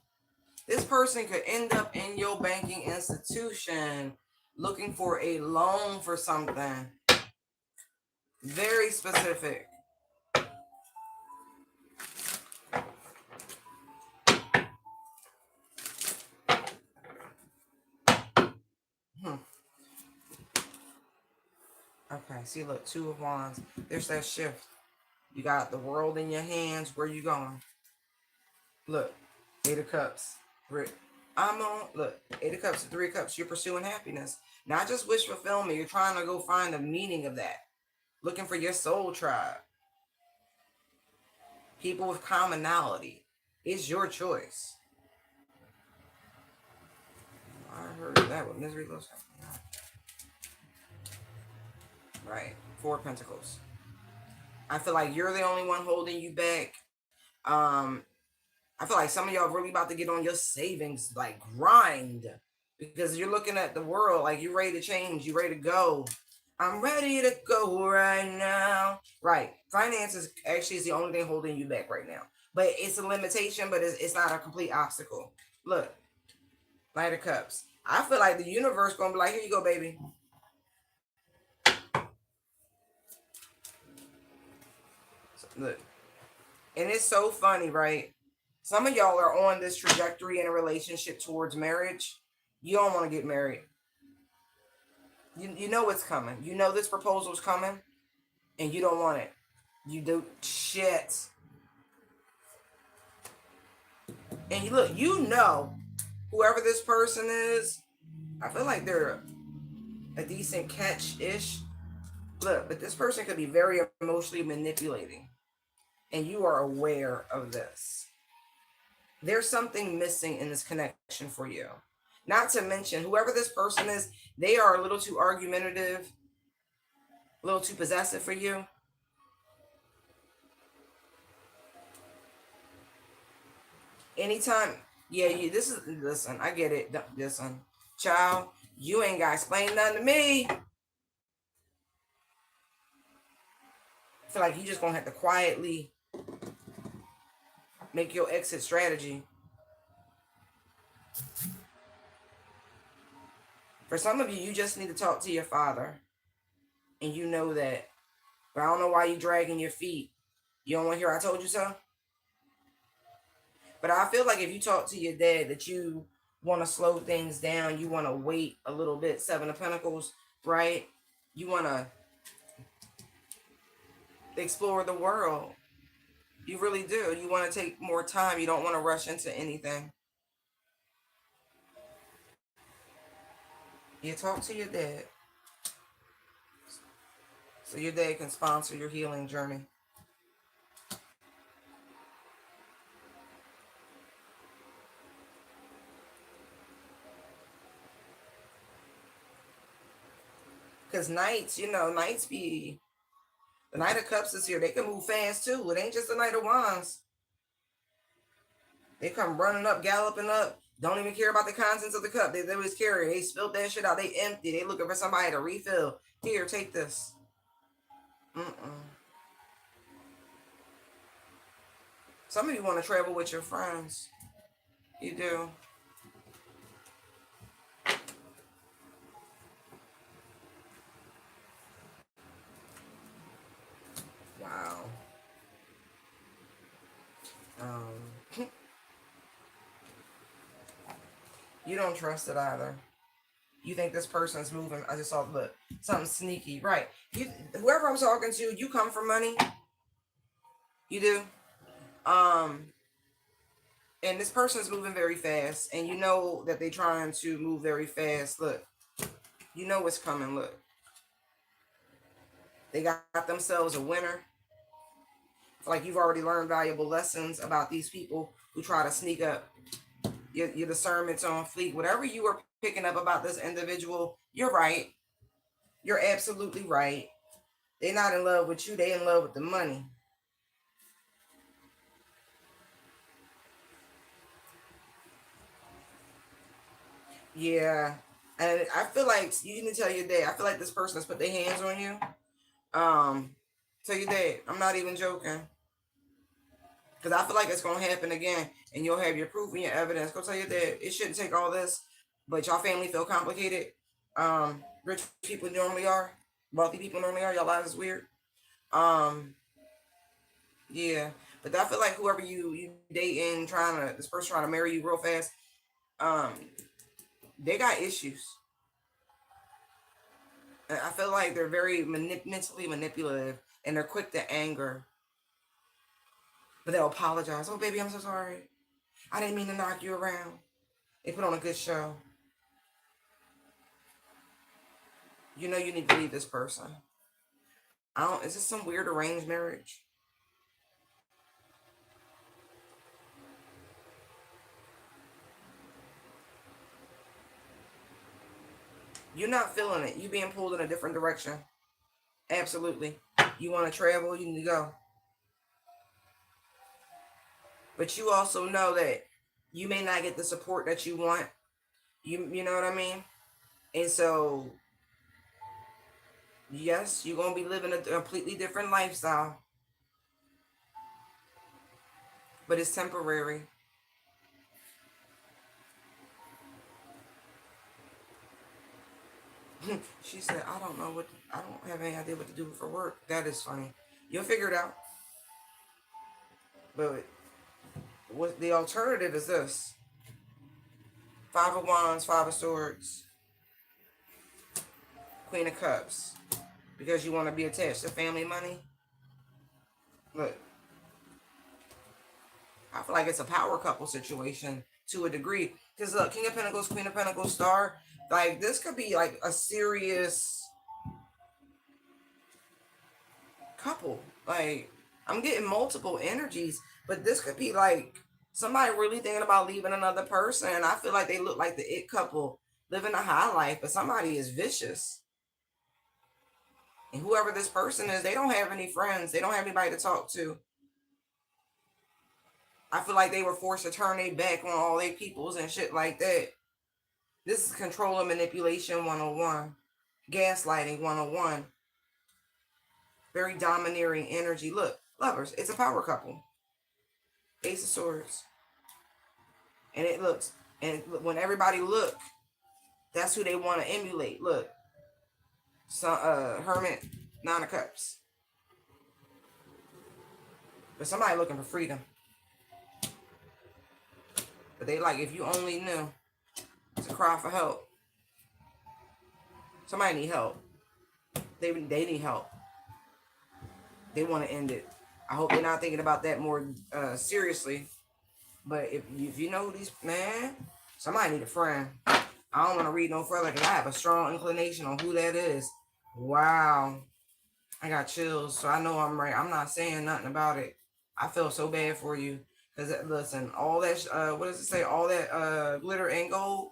this person could end up in your banking institution looking for a loan for something very specific. Hmm. Okay, see, look, Two of Wands. There's that shift. You got the world in your hands. Where you going? Look, Eight of Cups. I'm on, look, Eight of Cups and Three of Cups. You're pursuing happiness. Not just wish fulfillment. You're trying to go find the meaning of that. Looking for your soul tribe. People with commonality. It's your choice. I heard that with misery loves. Right. Four of Pentacles. I feel like you're the only one holding you back. I feel like some of y'all really about to get on your savings, like grind, because you're looking at the world like you're ready to change, you're ready to go. I'm ready to go right now. Right. Finances actually is the only thing holding you back right now. But it's a limitation, but it's not a complete obstacle. Look, Knight of Cups. I feel like the universe gonna be like, here you go, baby. Look. And it's so funny, right? Some of y'all are on this trajectory in a relationship towards marriage. You don't want to get married. You know it's coming. You know this proposal's coming, and you don't want it. You do shit. And you look, you know, whoever this person is, I feel like they're a decent catch-ish. Look, but this person could be very emotionally manipulating, and you are aware of this. There's something missing in this connection for you. Not to mention, whoever this person is, they are a little too argumentative, a little too possessive for you. Anytime, yeah, listen, I get it. Listen, child, you ain't got to explain nothing to me. I feel like you just going to have to quietly make your exit strategy. For some of you, you just need to talk to your father. And you know that. But I don't know why you dragging your feet. You don't want to hear I told you so? But I feel like if you talk to your dad that you want to slow things down, you want to wait a little bit, Seven of Pentacles, right? You want to explore the world. You really do. You want to take more time. You don't want to rush into anything. You talk to your dad so your dad can sponsor your healing journey. Because knights, knights be... The Knight of Cups is here. They can move fast too. It ain't just the Knight of Wands. They come running up, galloping up. Don't even care about the contents of the cup. They always carry. They spilled that shit out. They empty. They looking for somebody to refill. Here, take this. Some of you want to travel with your friends. You do. Wow. You don't trust it either. You think this person's moving. I just saw, look, something sneaky. Right. Whoever I'm talking to, you come for money. You do. And this person's moving very fast. And you know that they're trying to move very fast. Look. You know what's coming. Look. They got themselves a winner. Like you've already learned valuable lessons about these people who try to sneak up. Your discernment's on fleek. Whatever you were picking up about this individual, you're right. You're absolutely right. They're not in love with you. They're in love with the money. Yeah. And I feel like you need to tell your dad. I feel like this person has put their hands on you. Tell your dad. I'm not even joking. Because I feel like it's going to happen again. And you'll have your proof and your evidence. Go tell your dad, it shouldn't take all this. But y'all family feel complicated. Rich people normally are. Wealthy people normally are. Y'all lives is weird. Yeah. But I feel like whoever you dating, this person trying to marry you real fast, um, they got issues. And I feel like they're very mentally manipulative, and they're quick to anger. But they'll apologize. Oh, baby, I'm so sorry. I didn't mean to knock you around. They put on a good show. You know you need to leave this person. Is this some weird arranged marriage? You're not feeling it. You're being pulled in a different direction. Absolutely. You want to travel, you need to go. But you also know that you may not get the support that you want. You know what I mean? And so, yes, you're going to be living a completely different lifestyle. But it's temporary. She said, I don't have any idea what to do for work. That is funny. You'll figure it out. But what the alternative is this. Five of Wands, Five of Swords, Queen of Cups. Because you want to be attached to family money. Look. I feel like it's a power couple situation to a degree. Because look, King of Pentacles, Queen of Pentacles, Star. Like, this could be like a serious couple. Like, I'm getting multiple energies. But this could be like somebody really thinking about leaving another person. And I feel like they look like the it couple living a high life. But somebody is vicious. And whoever this person is, they don't have any friends. They don't have anybody to talk to. I feel like they were forced to turn their back on all their peoples and shit like that. This is control and manipulation 101. Gaslighting 101. Very domineering energy. Look, lovers, it's a power couple. Ace of Swords. And it looks, and when everybody look, that's who they want to emulate. Look. Hermit, Nine of Cups. But somebody looking for freedom. But they like, if you only knew. It's a cry for help. Somebody need help. They need help. They want to end it. I hope they're not thinking about that more seriously. But if you know these, man, somebody need a friend. I don't want to read no further because I have a strong inclination on who that is. Wow. I got chills, so I know I'm right. I'm not saying nothing about it. I feel so bad for you. Because, listen, all that, what does it say? All that glitter and gold,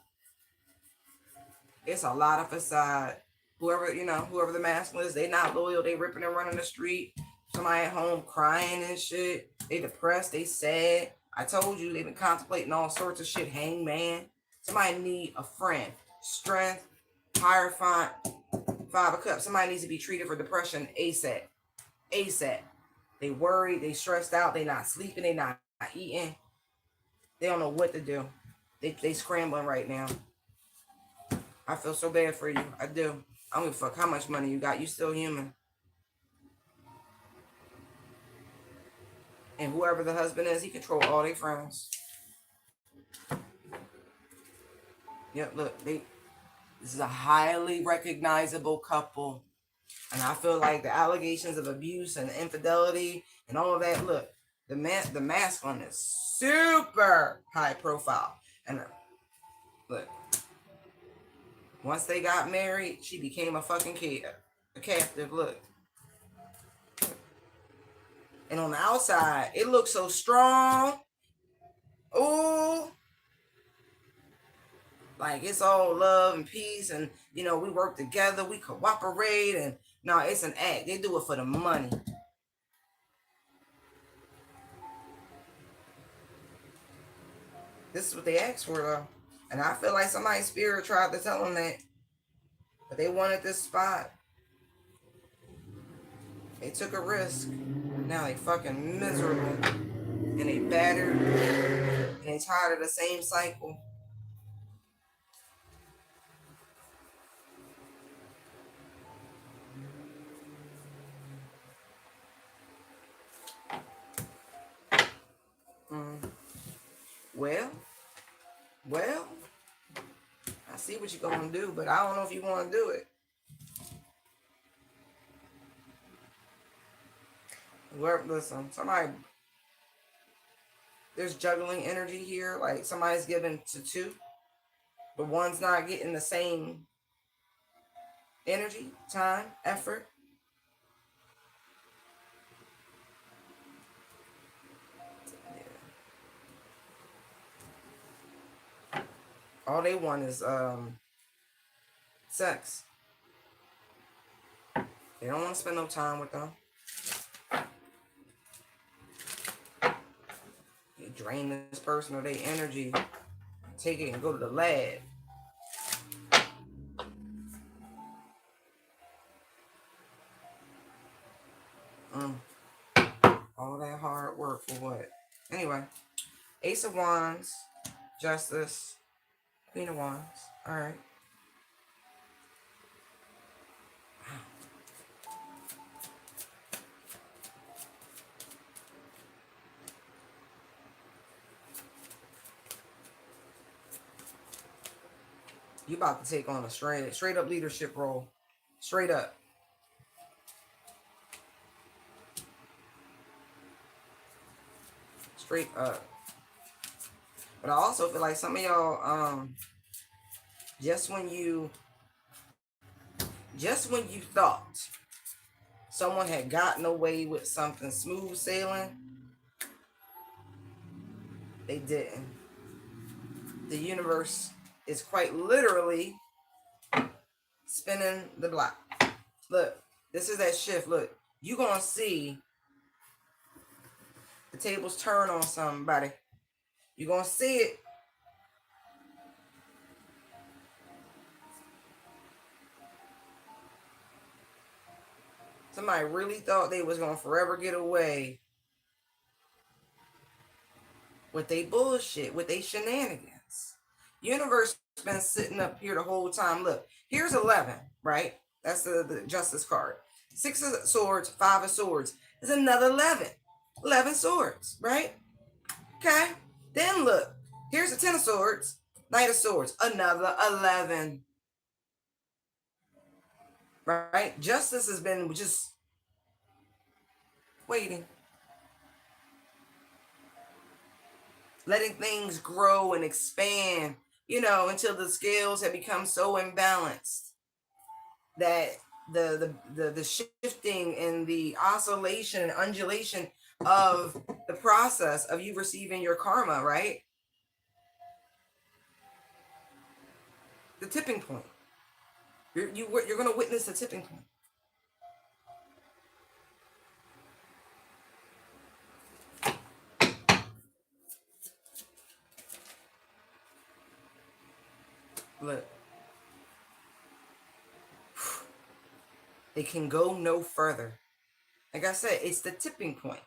it's a lot of facade. Whoever the masculine is, they not loyal. They ripping and running the street. Somebody at home crying and shit. They depressed. They sad. I told you, they've been contemplating all sorts of shit. Hangman. Somebody need a friend. Strength. Hierophant. Five of Cups. Somebody needs to be treated for depression ASAP. ASAP. They worried. They stressed out. They not sleeping. They not eating. They don't know what to do. They scrambling right now. I feel so bad for you. I do. I don't give a fuck how much money you got. You still human. And whoever the husband is, he control all their friends. Yep, look, this is a highly recognizable couple. And I feel like the allegations of abuse and infidelity and all of that, look, the masculine is super high profile. And look, once they got married, she became a fucking captive. Look. And on the outside, it looks so strong. Ooh. Like it's all love and peace. And, we work together. We cooperate. And no, it's an act. They do it for the money. This is what they asked for, though. And I feel like somebody's spirit tried to tell them that. But they wanted this spot. They took a risk. Now they fucking miserable. and they battered and they tired of the same cycle. Mm. Well, well, I see what you're gonna do, but I don't know if you want to do it. Listen, somebody, there's juggling energy here. Like somebody's giving to two, but one's not getting the same energy, time, effort. Yeah. All they want is sex. They don't want to spend no time with them. You drain this person of their energy, take it and go to the lab. Mm. All that hard work for what? Anyway, Ace of Wands, Justice, Queen of Wands. All right. You about to take on a straight up leadership role. Straight up. Straight up. But I also feel like some of y'all, just when you thought someone had gotten away with something smooth sailing, they didn't. The universe is quite literally spinning the block. Look, this is that shift. Look, you gonna see the tables turn on somebody. You gonna see it. Somebody really thought they was gonna forever get away with they bullshit, with they shenanigans. Universe been sitting up here the whole time. Look, here's 11, right? That's the justice card. 6 of swords, 5 of swords. There's another 11. 11 swords, right? Okay. Then look, here's the 10 of swords, Knight of swords, another 11. Right? Justice has been just waiting, letting things grow and expand, until the scales have become so imbalanced that the shifting and the oscillation and undulation of the process of you receiving your karma, right? The tipping point. You're going to witness the tipping point. Look, they can go no further. Like I said, it's the tipping point.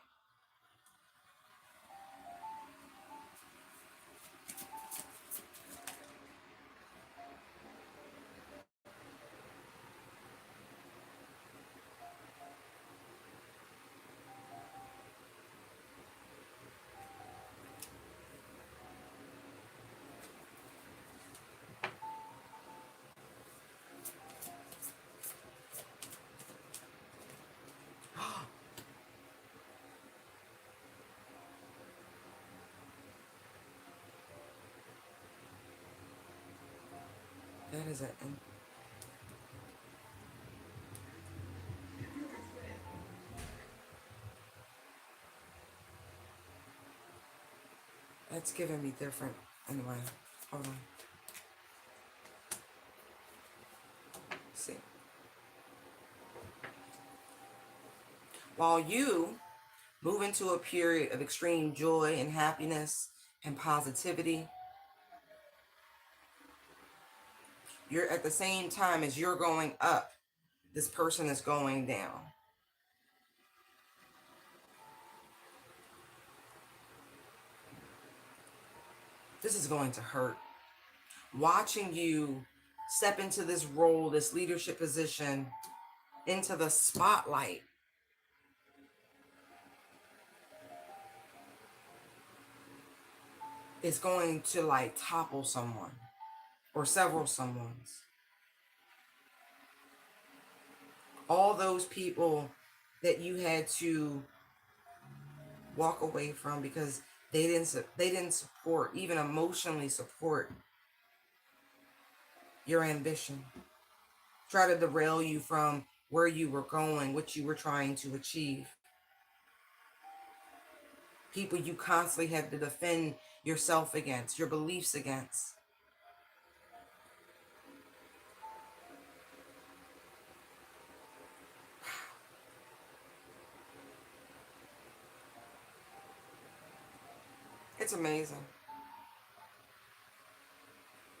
That is that's giving me different. Anyway, hold on. Let's see. While you move into a period of extreme joy and happiness and positivity, you're at the same time as you're going up, this person is going down. This is going to hurt. Watching you step into this role, this leadership position, into the spotlight. Is going to like topple someone or several someone's. All those people that you had to walk away from because they didn't support, even emotionally support your ambition. Try to derail you from where you were going, what you were trying to achieve. People you constantly had to defend yourself against, your beliefs against. It's amazing.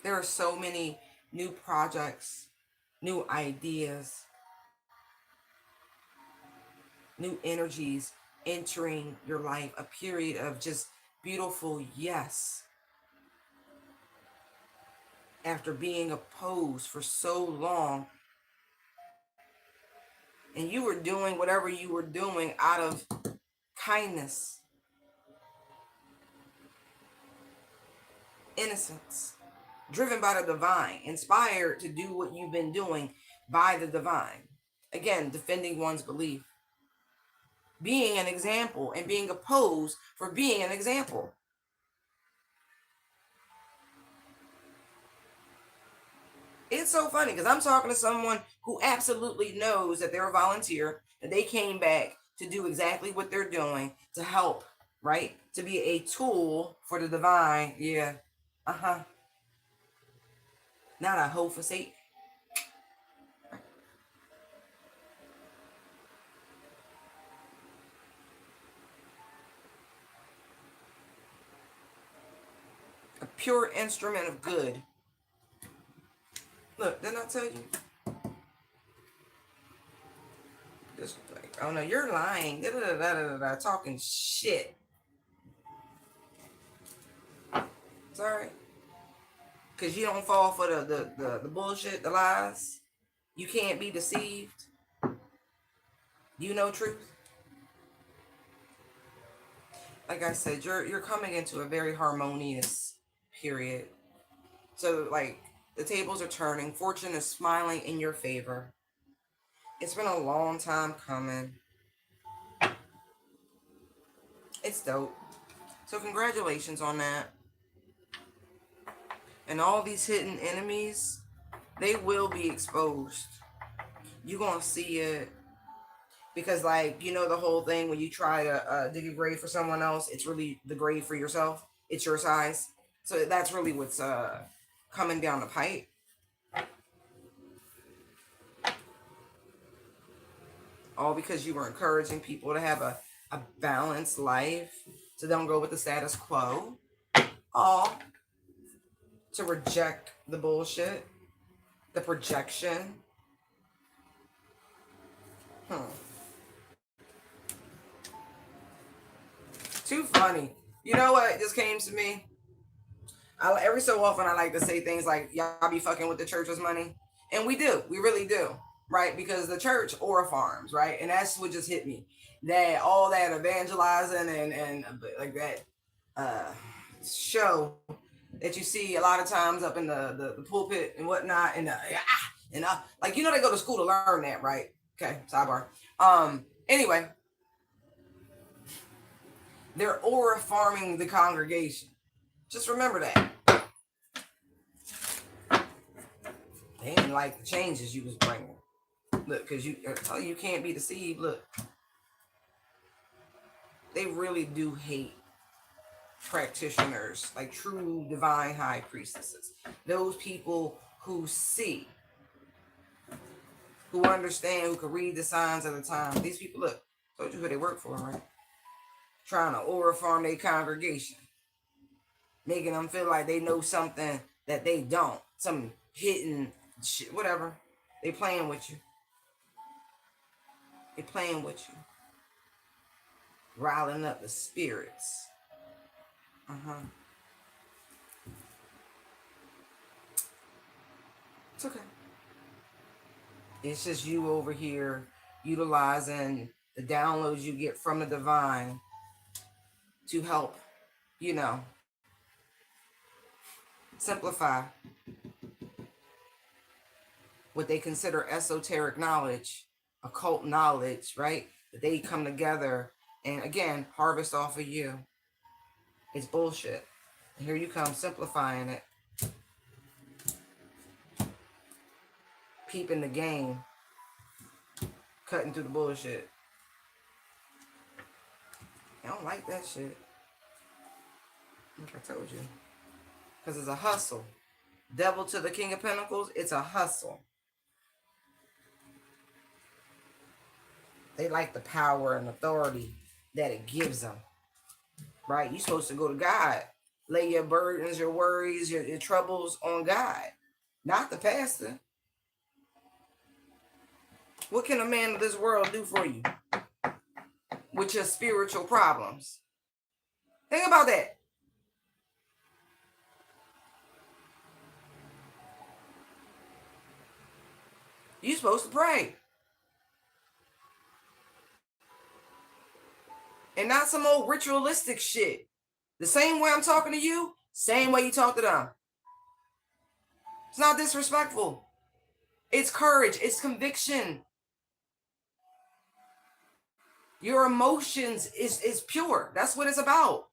There are so many new projects, new ideas, new energies entering your life, a period of just beautiful yes. After being opposed for so long, and you were doing whatever you were doing out of kindness, innocence, driven by the divine, inspired to do what you've been doing by the divine. Again, defending one's belief, being an example, and being opposed for being an example. It's so funny because I'm talking to someone who absolutely knows that they're a volunteer, that they came back to do exactly what they're doing to help, right? To be a tool for the divine. Yeah. Uh-huh. Not a hoe for Satan. A pure instrument of good. Look, didn't I tell you? Just like, oh no, you're lying. Da, da, da, da, da, da, talking shit. Sorry. Because you don't fall for the bullshit, the lies. You can't be deceived. You know truth. Like I said, you're coming into a very harmonious period. So like the tables are turning, fortune is smiling in your favor. It's been a long time coming. It's dope. So congratulations on that. And all these hidden enemies, they will be exposed. You're gonna see it. Because like, you know, the whole thing when you try to dig a grave for someone else, it's really the grave for yourself. It's your size. So that's really what's coming down the pipe. All because you were encouraging people to have a balanced life. So don't go with the status quo. All to reject the bullshit, the projection. Too funny. You know what just came to me? Every so often I like to say things like, y'all be fucking with the church's money. And we do. We really do. Right? Because the church aura farms, right? And that's what just hit me. That all that evangelizing and like that show that you see a lot of times up in the pulpit and whatnot. And like, you know, they go to school to learn that, right? Okay, sidebar. Anyway, they're aura farming the congregation. Just remember that. They didn't like the changes you was bringing. Look, because you can't be deceived. Look, they really do hate practitioners, like true divine high priestesses. Those people who see, who understand, who can read the signs of the time. These people, look, told you who they work for, right? Trying to aura farm their congregation, making them feel like they know something that they don't, some hidden shit, whatever. They playing with you. They playing with you, riling up the spirits. Uh-huh. It's okay. It's just you over here utilizing the downloads you get from the divine to help, you know, simplify what they consider esoteric knowledge, occult knowledge, right? They come together and again harvest off of you. It's bullshit. And here you come simplifying it, peeping the game, cutting through the bullshit. I don't like that shit. Like I told you. Because it's a hustle. Devil to the King of Pentacles, it's a hustle. They like the power and authority that it gives them. Right? You're supposed to go to God. Lay your burdens, your worries, your troubles on God. Not the pastor. What can a man of this world do for you with your spiritual problems? Think about that. You're supposed to pray. And not some old ritualistic shit. The same way I'm talking to you, same way you talk to them. It's not disrespectful. It's courage. It's conviction. Your emotions is pure. That's what it's about.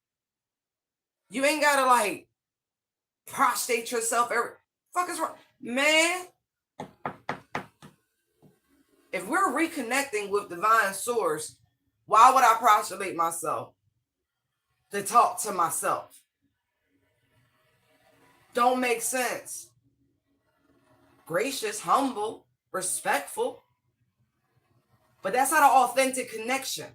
You ain't gotta like prostrate yourself every fuck is wrong. Man, if we're reconnecting with divine source, why would I prostrate myself to talk to myself? Don't make sense. Gracious, humble, respectful. But that's not an authentic connection.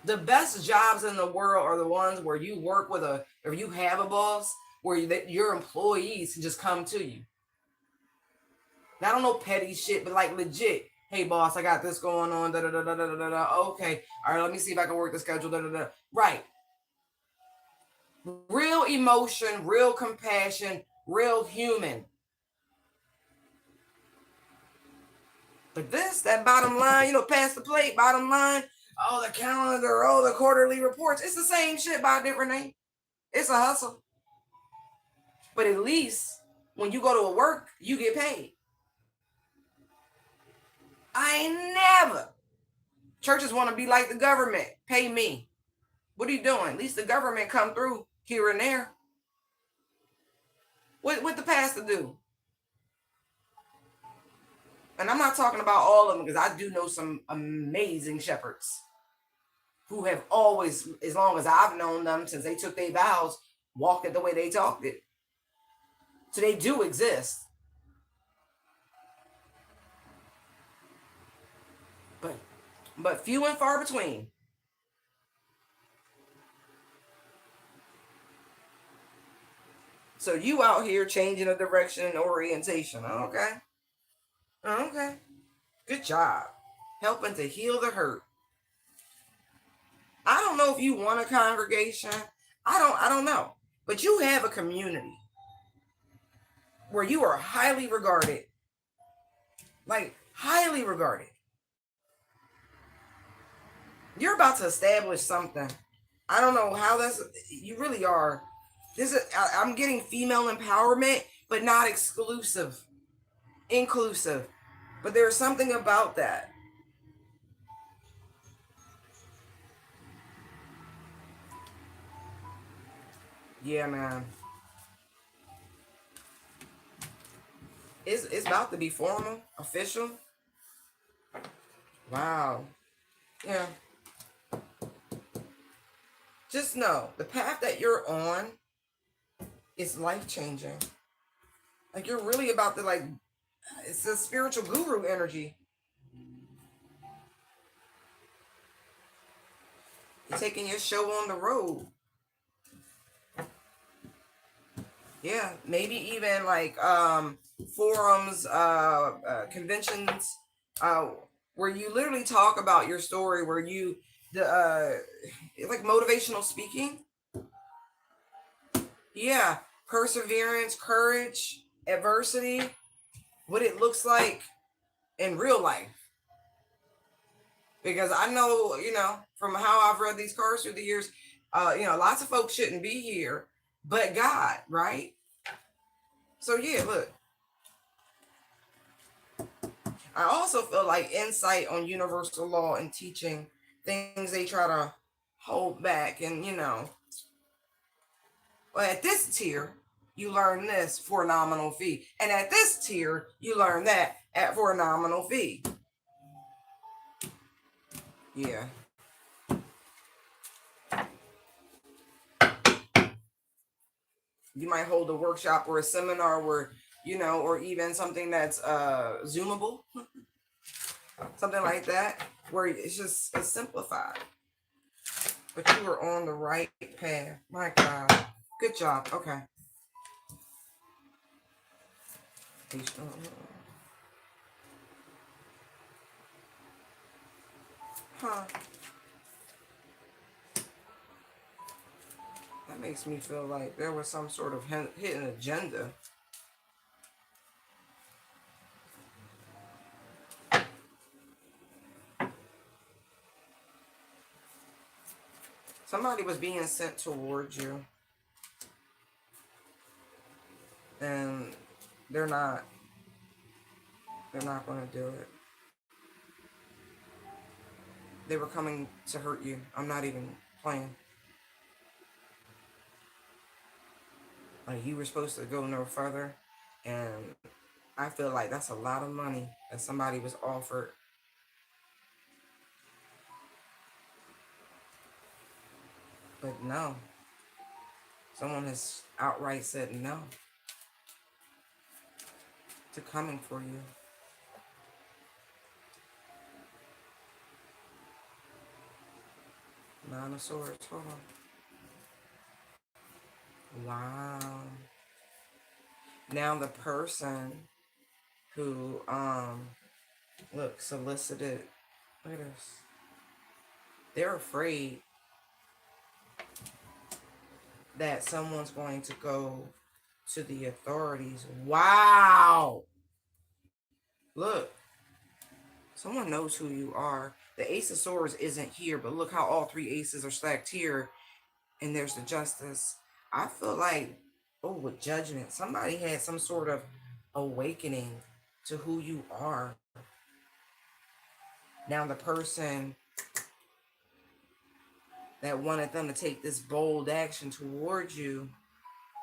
The best jobs in the world are the ones where you work with or you have a boss, where your employees can just come to you. Not on no petty shit, but like legit. Hey boss, I got this going on. Da, da, da, da, da, da, da. Okay. All right, let me see if I can work the schedule. Da, da, da. Right. Real emotion, real compassion, real human. But that bottom line, pass the plate, bottom line, the calendar, the quarterly reports. It's the same shit by a different name. It's a hustle. But at least when you go to work, you get paid. I ain't never. Churches want to be like the government. Pay me. What are you doing? At least the government come through here and there. What the pastor do? And I'm not talking about all of them because I do know some amazing shepherds who have always, as long as I've known them, since they took their vows, walked it the way they talked it. So they do exist. But few and far between. So you out here changing the direction and orientation. Okay. Okay. Good job. Helping to heal the hurt. I don't know if you want a congregation. I don't know. But you have a community where you are highly regarded. Like, highly regarded. You're about to establish something. I don't know how you really are. I'm getting female empowerment, but not exclusive. Inclusive. But there's something about that. Yeah, man. It's about to be formal, official. Wow. Yeah. Just know the path that you're on is life-changing. Like, you're really about to, it's a spiritual guru energy. You're taking your show on the road. Yeah, maybe even forums, conventions, where you literally talk about your story, where you like motivational speaking. Yeah, perseverance, courage, adversity, what it looks like in real life. Because I know, from how I've read these cards through the years, lots of folks shouldn't be here, but God, right? So yeah, look, I also feel like insight on universal law and teaching things they try to hold back, and well, at this tier, you learn this for a nominal fee, and at this tier, you learn that for a nominal fee. Yeah. You might hold a workshop or a seminar where, or even something that's zoomable, something like that, where it's simplified. But you are on the right path. My God. Good job. Okay. Huh. That makes me feel like there was some sort of hidden agenda. Somebody was being sent towards you, and they're not. They're not going to do it. They were coming to hurt you. I'm not even playing. Like, you were supposed to go no further, and I feel like that's a lot of money that somebody was offered. But no. Someone has outright said no to coming for you. Nine of Swords. Hold on. Wow. Now the person who look, solicited, look at this. They're afraid that someone's going to go to the authorities. Wow. Look. Someone knows who you are. The Ace of Swords isn't here, but look how all three aces are stacked here. And there's the Justice. I feel like, with Judgment, somebody had some sort of awakening to who you are. Now the person that wanted them to take this bold action towards you,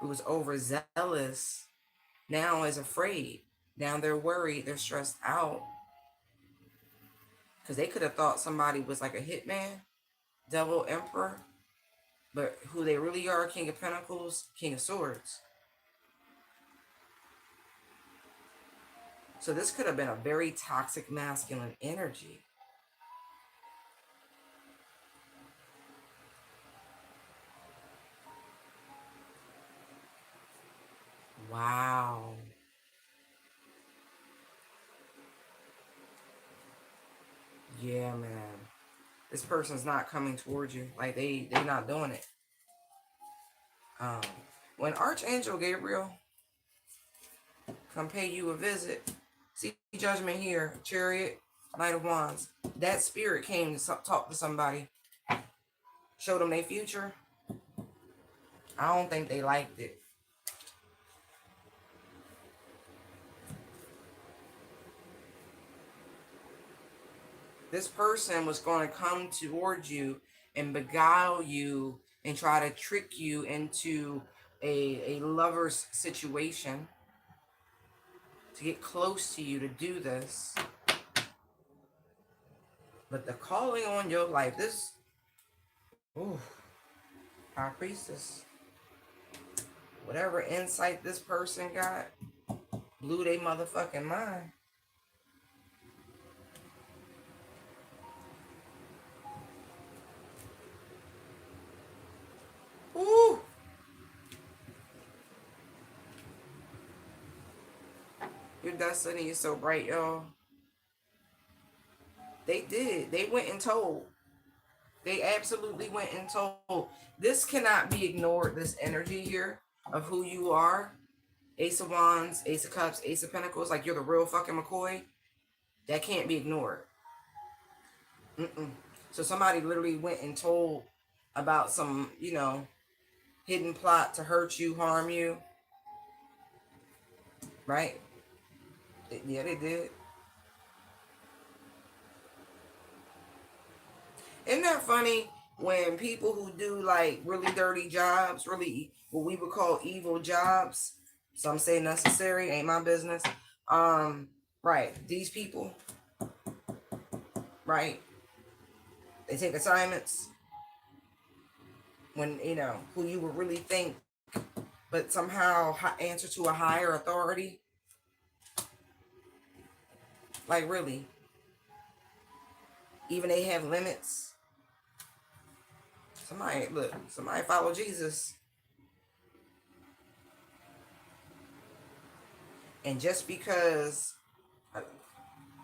who was overzealous, now is afraid. Now they're worried, they're stressed out. Because they could have thought somebody was like a hitman, Devil Emperor. But who they really are, King of Pentacles, King of Swords. So this could have been a very toxic masculine energy. Wow. Yeah, man. This person's not coming towards you. Like, they're not doing it. When Archangel Gabriel come pay you a visit, see Judgment here, Chariot, Knight of Wands. That spirit came to talk to somebody, show them their future. I don't think they liked it. This person was going to come towards you and beguile you and try to trick you into a lover's situation to get close to you to do this. But the calling on your life, this, High Priestess, whatever insight this person got, blew their motherfucking mind. Ooh. Your destiny is so bright, y'all. They did. They went and told. They absolutely went and told. This cannot be ignored, this energy here. of who you are, Ace of Wands, Ace of Cups, Ace of Pentacles, like you're the real fucking McCoy, that can't be ignored. So somebody literally went and told about some, you know, hidden plot to hurt you, harm you. Right? Yeah, they did. Isn't that funny when people who do like really dirty jobs, really what we would call evil jobs, some say necessary, ain't my business. Right. These people, right? They take assignments when, you know, who you would really think, but somehow answer to a higher authority. Like, really? Even they have limits. Somebody follow Jesus. And just because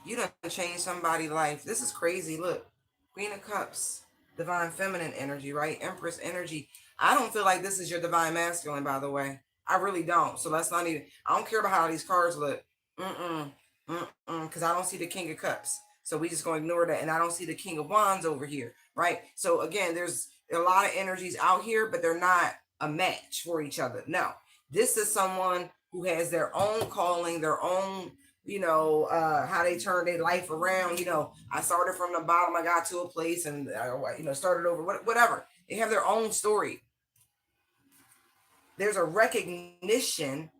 you done changed somebody's life, this is crazy. Look, Queen of Cups, divine feminine energy, right? Empress energy. I don't feel like this is your divine masculine, by the way. I really don't. So let's not even, I don't care about how these cards look. Because I don't see the King of Cups. So we just going to ignore that. And I don't see the King of Wands over here, right? So again, there's a lot of energies out here, but they're not a match for each other. No, this is someone who has their own calling, their own, you know, how they turn their life around. You know, I started from the bottom, I got to a place and, you know, started over, whatever. They have their own story. There's a recognition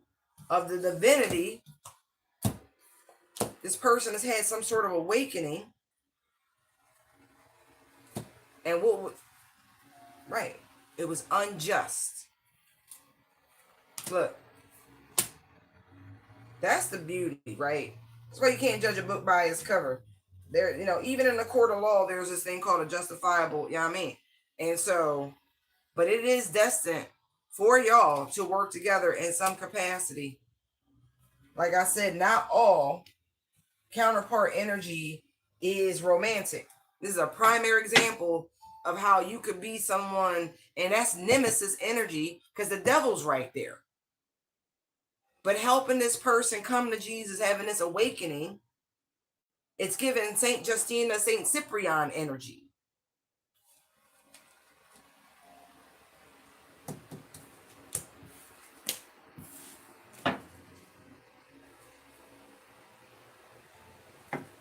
of the divinity. This person has had some sort of awakening. And right, it was unjust. Look, that's the beauty, right? That's why you can't judge a book by its cover. There, you know, even in the court of law, there's this thing called a justifiable, you know what I mean? And so, but it is destined for y'all to work together in some capacity. Like I said, not all counterpart energy is romantic. This is a primary example of how you could be someone, and that's nemesis energy, because the devil's right there. But helping this person come to Jesus, having this awakening, it's given Saint Justina, Saint Cyprian energy.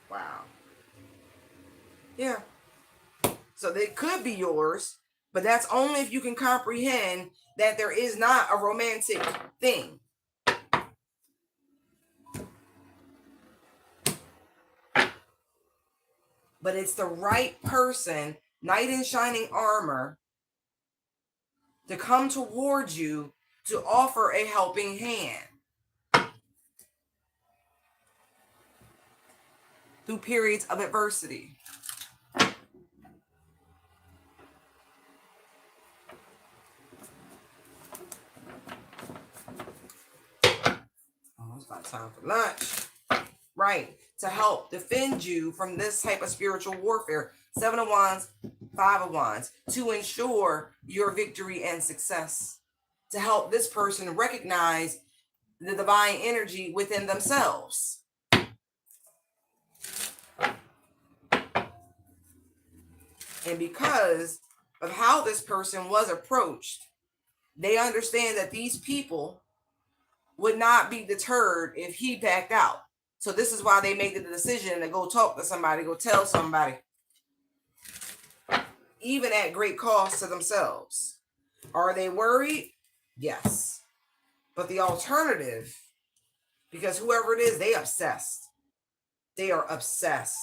Wow. Yeah. So they could be yours, but that's only if you can comprehend that there is not a romantic thing. But it's the right person, knight in shining armor, to come towards you to offer a helping hand through periods of adversity. Oh, it's about time for lunch. Right. To help defend you from this type of spiritual warfare. 7 of Wands, 5 of Wands. To ensure your victory and success. To help this person recognize the divine energy within themselves. And because of how this person was approached, they understand that these people would not be deterred if he backed out. So this is why they made the decision to go talk to somebody, go tell somebody, even at great cost to themselves. Are they worried? Yes. But the alternative, because whoever it is, they obsessed. They are obsessed.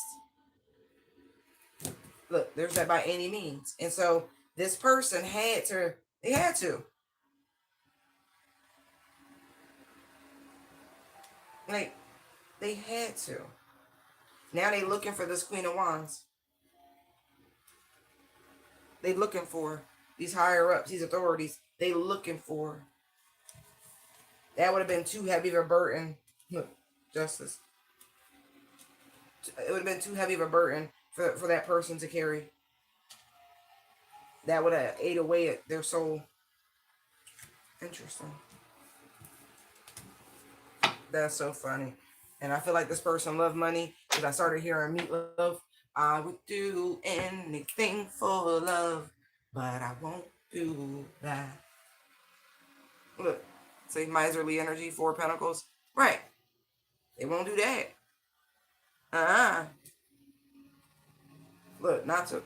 Look, there's that by any means. And so this person they had to. Like, they had to. Now they looking for this Queen of Wands. They looking for these higher ups, these authorities. They looking for. That would have been too heavy of a burden. Look, justice. It would have been too heavy of a burden for that person to carry. That would have ate away at their soul. Interesting. That's so funny. And I feel like this person loved money because I started hearing meatloaf. I would do anything for love, but I won't do that. Look, see, miserly energy, 4 pentacles. Right. They won't do that. Uh-uh. Look, not to.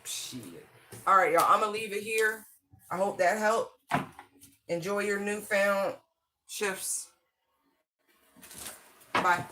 Shit. All right, y'all. I'm going to leave it here. I hope that helped. Enjoy your newfound shifts. Bye.